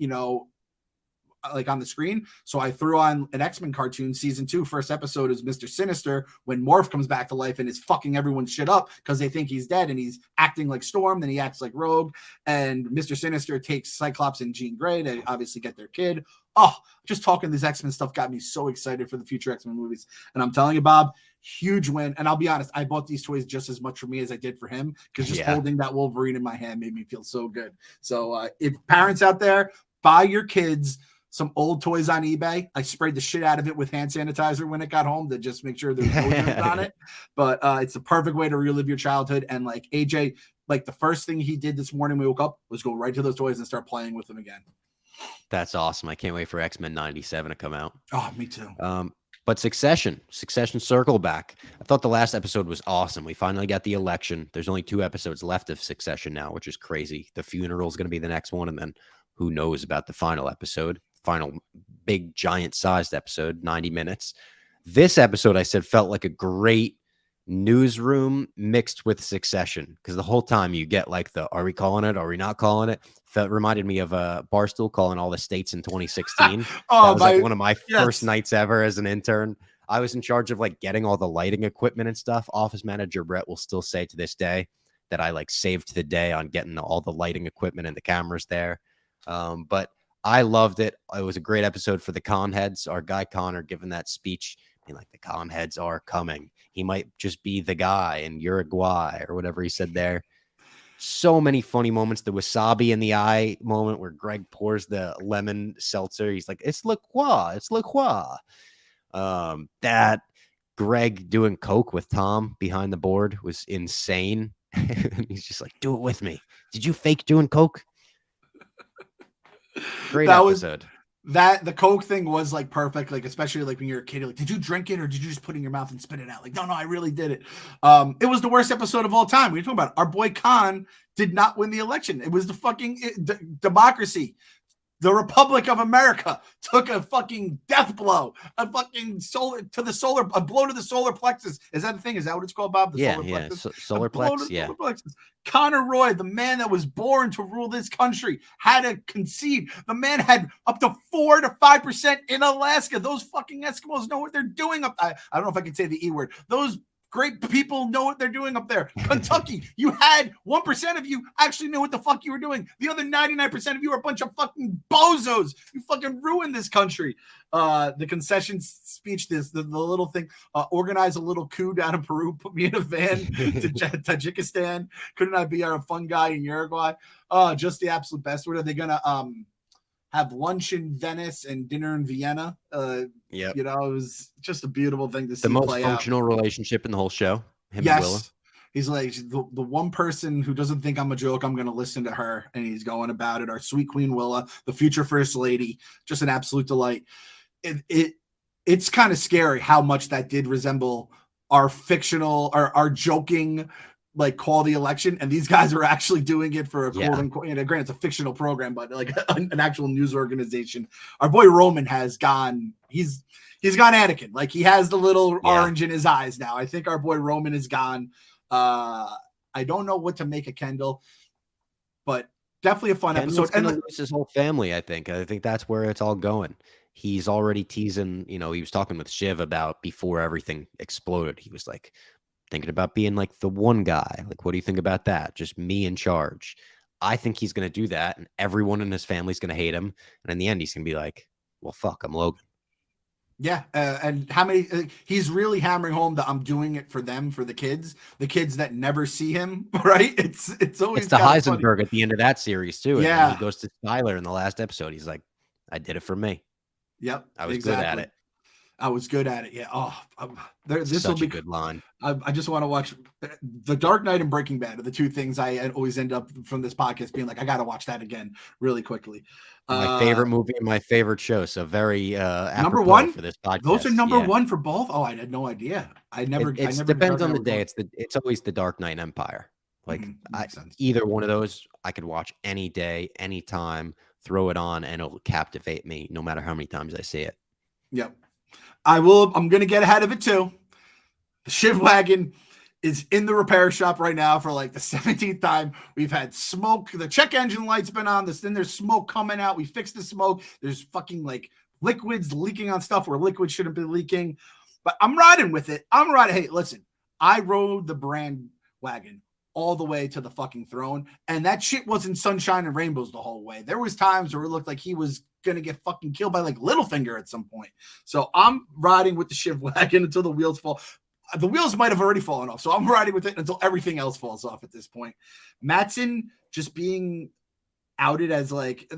like on the screen?" So I threw on an X-Men cartoon, season 2, first episode is Mr. Sinister when Morph comes back to life and is fucking everyone's shit up because they think he's dead and he's acting like Storm, then he acts like Rogue, and Mr. Sinister takes Cyclops and Jean Grey to obviously get their kid. Oh, just talking this X-Men stuff got me so excited for the future X-Men movies. And I'm telling you, Bob, huge win. And I'll be honest, I bought these toys just as much for me as I did for him because just holding that Wolverine in my hand made me feel so good. So if parents out there, buy your kids some old toys on eBay. I sprayed the shit out of it with hand sanitizer when it got home to just make sure there's no germs on it. But it's the perfect way to relive your childhood. And like AJ, like the first thing he did this morning when we woke up was go right to those toys and start playing with them again. That's awesome. I can't wait for X-Men 97 to come out. Oh, me too. But Succession circle back. I thought the last episode was awesome. We finally got the election. There's only 2 episodes left of Succession now, which is crazy. The funeral is going to be the next one. And then who knows about the final episode, final big giant sized episode, 90 minutes. This episode, I said, felt like a great newsroom mixed with Succession, because the whole time you get like are we calling it? Are we not calling it? Reminded me of Barstool calling all the states in 2016. That was like one of my first nights ever as an intern. I was in charge of like getting all the lighting equipment and stuff. Office manager Brett will still say to this day that I like saved the day on getting all the lighting equipment and the cameras there. But I loved it. It was a great episode for the con heads. Our guy Connor giving that speech, being like, the con heads are coming. He might just be the guy in Uruguay or whatever he said there. So many funny moments. The wasabi in the eye moment where Greg pours the lemon seltzer. He's like, "It's La Croix. It's La Croix." That Greg doing coke with Tom behind the board was insane. He's just like, "Do it with me. Did you fake doing coke?" Great episode. that the Coke thing was like perfect, like especially like when you're a kid, you're like, did you drink it or did you just put it in your mouth and spit it out? Like, no, I really did it. It was the worst episode of all time. We were talking about it. Our boy Khan did not win the election. It was the fucking democracy. The Republic of America took a fucking death blow, a blow to the solar plexus. Is that the thing? Is that what it's called, Bob? The solar plexus? Solar plex, yeah. Solar plexus. Connor Roy, the man that was born to rule this country, had to concede. The man had up to 4 to 5% in Alaska. Those fucking Eskimos know what they're doing up. I don't know if I can say the E word. Those great people know what they're doing up there. Kentucky, you had 1% of you actually knew what the fuck you were doing. The other 99% of you are a bunch of fucking bozos. You fucking ruined this country. The concession speech, the little thing, organize a little coup down in Peru, put me in a van to Tajikistan. Couldn't I be our fun guy in Uruguay? Just the absolute best. What are they gonna have lunch in Venice and dinner in Vienna? Yeah, you know, it was just a beautiful thing to see. The most functional relationship in the whole show. Him and Willa. He's like the one person who doesn't think I'm a joke. I'm going to listen to her, and he's going about it. Our sweet Queen Willa, the future first lady, just an absolute delight. It's kind of scary how much that did resemble our fictional, our joking, like call the election, and these guys are actually doing it for a quote unquote. And granted, it's a fictional program, but like an actual news organization. Our boy Roman has gone. He's gone Anakin. Like he has the little orange in his eyes now. I think our boy Roman is gone. I don't know what to make of Kendall, but definitely a fun episode. And lose his whole family. I think that's where it's all going. He's already teasing. You know, he was talking with Shiv about before everything exploded. He was like thinking about being like the one guy. Like, what do you think about that? Just me in charge. I think he's going to do that, and everyone in his family's going to hate him. And in the end, he's going to be like, "Well, fuck, I'm Logan." Yeah, and how many? He's really hammering home that I'm doing it for them, for the kids that never see him. Right? It's always the Heisenberg at the end of that seseries too. Yeah, and he goes to Skylar in the last episode. He's like, "I did it for me." Yep, I was good at it. I was good at it. Yeah. Oh, this will be a good line. I just want to watch The Dark Knight and Breaking Bad are the two things I always end up from this podcast being like, I got to watch that again really quickly. My favorite movie and my favorite show. So very number one for this podcast. Those are number one for both. Oh, I had no idea. It depends on the day. It's always The Dark Knight and Empire. Like either one of those, I could watch any day, anytime. Throw it on, and it'll captivate me no matter how many times I see it. Yep. I'm going to get ahead of it too. The Shiv wagon is in the repair shop right now for like the 17th time. We've had smoke. The check engine light's been on. Then there's smoke coming out. We fixed the smoke. There's fucking like liquids leaking on stuff where liquid shouldn't be leaking. But I'm riding with it. Hey, listen, I rode the brand wagon all the way to the fucking throne, and that shit wasn't sunshine and rainbows the whole way. There was times where it looked like he was gonna get fucking killed by like Littlefinger at some point. So I'm riding with the Shiv wagon until the wheels fall. The wheels might have already fallen off, so I'm riding with it until everything else falls off at this point. Mattson just being outed as like,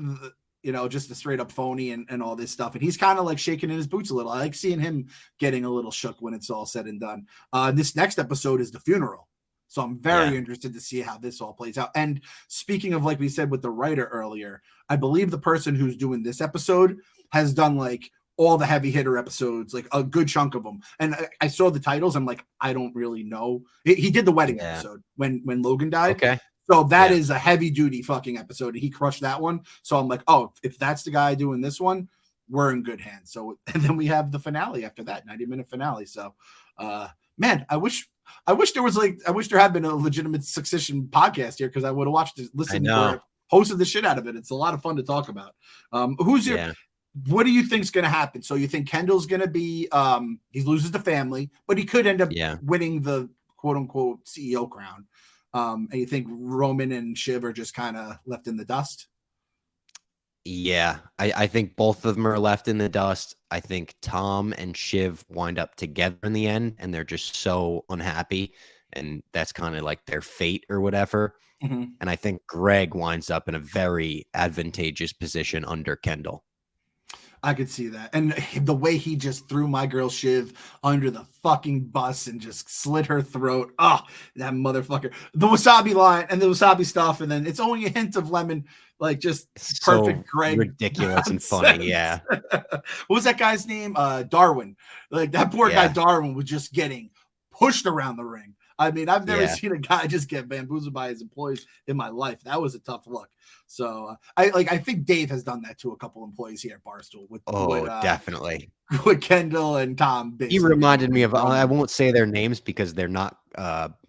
you know, just a straight up phony and all this stuff. And he's kind of like shaking in his boots a little. I like seeing him getting a little shook when it's all said and done. This next episode is the funeral. So I'm very interested to see how this all plays out. And speaking of, like we said with the writer earlier, I believe the person who's doing this episode has done like all the heavy hitter episodes, like a good chunk of them. And I saw the titles. I'm like, I don't really know. He did the wedding episode when Logan died. Okay. So that is a heavy duty fucking episode. He crushed that one. So I'm like, oh, if that's the guy doing this one, we're in good hands. So, and then we have the finale after that 90-minute finale. So, man, I wish there had been a legitimate Succession podcast here, because I would have watched it, listened to it, hosted the shit out of it. It's a lot of fun to talk about. What do you think's going to happen? So you think Kendall's going to be, he loses the family, but he could end up winning the quote unquote CEO crown. And you think Roman and Shiv are just kind of left in the dust? Yeah, I think both of them are left in the dust. I think Tom and Shiv wind up together in the end, and they're just so unhappy, and that's kind of like their fate or whatever. Mm-hmm. And I think Greg winds up in a very advantageous position under Kendall. I could see that. And the way he just threw my girl Shiv under the fucking bus and just slit her throat. Oh, that motherfucker. The wasabi line and the wasabi stuff. And then it's only a hint of lemon, like just It's perfect so Greg. ridiculous and funny. Yeah. What was that guy's name? Darwin. Like that poor guy Darwin was just getting pushed around the ring. I mean, I've never seen a guy just get bamboozled by his employees in my life. That was a tough look. So I think Dave has done that to a couple employees here at Barstool. With definitely with Kendall and Tom. He reminded me of. I won't say their names because they're not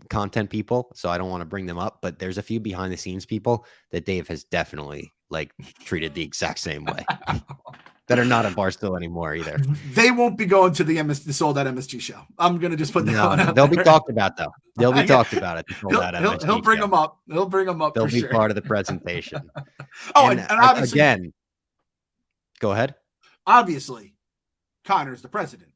content people, so I don't want to bring them up. But there's a few behind the scenes people that Dave has definitely like treated the exact same way. That are not at Barstool anymore either. They won't be going to the Sold Out MSG show. I'm gonna just put that one out. They'll be talked about though. They'll be talked about at the He'll bring them up. He'll bring them up. They'll be part of the presentation. And obviously, again, go ahead. Obviously, Connor's the president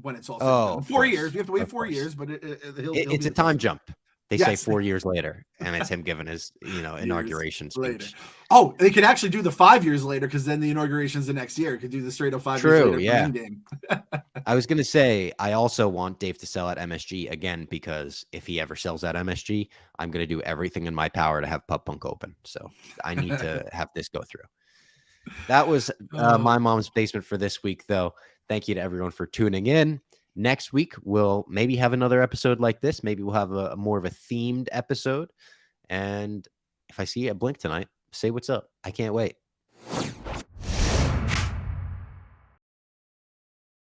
when it's all said and done. 4 years. We have to wait 4 years, but it's a time jump. They say 4 years later, and it's him giving his, inauguration speech. Oh, they could actually do the 5 years later because then the inauguration's the next year. Could do the straight up 5 years later. Yeah. I was gonna say I also want Dave to sell at MSG again because if he ever sells at MSG, I'm gonna do everything in my power to have Pup Punk open. So I need to have this go through. That was my mom's basement for this week, though. Thank you to everyone for tuning in. Next week, we'll maybe have another episode like this. Maybe we'll have a more of a themed episode. And if I see you at Blink tonight, say what's up. I can't wait.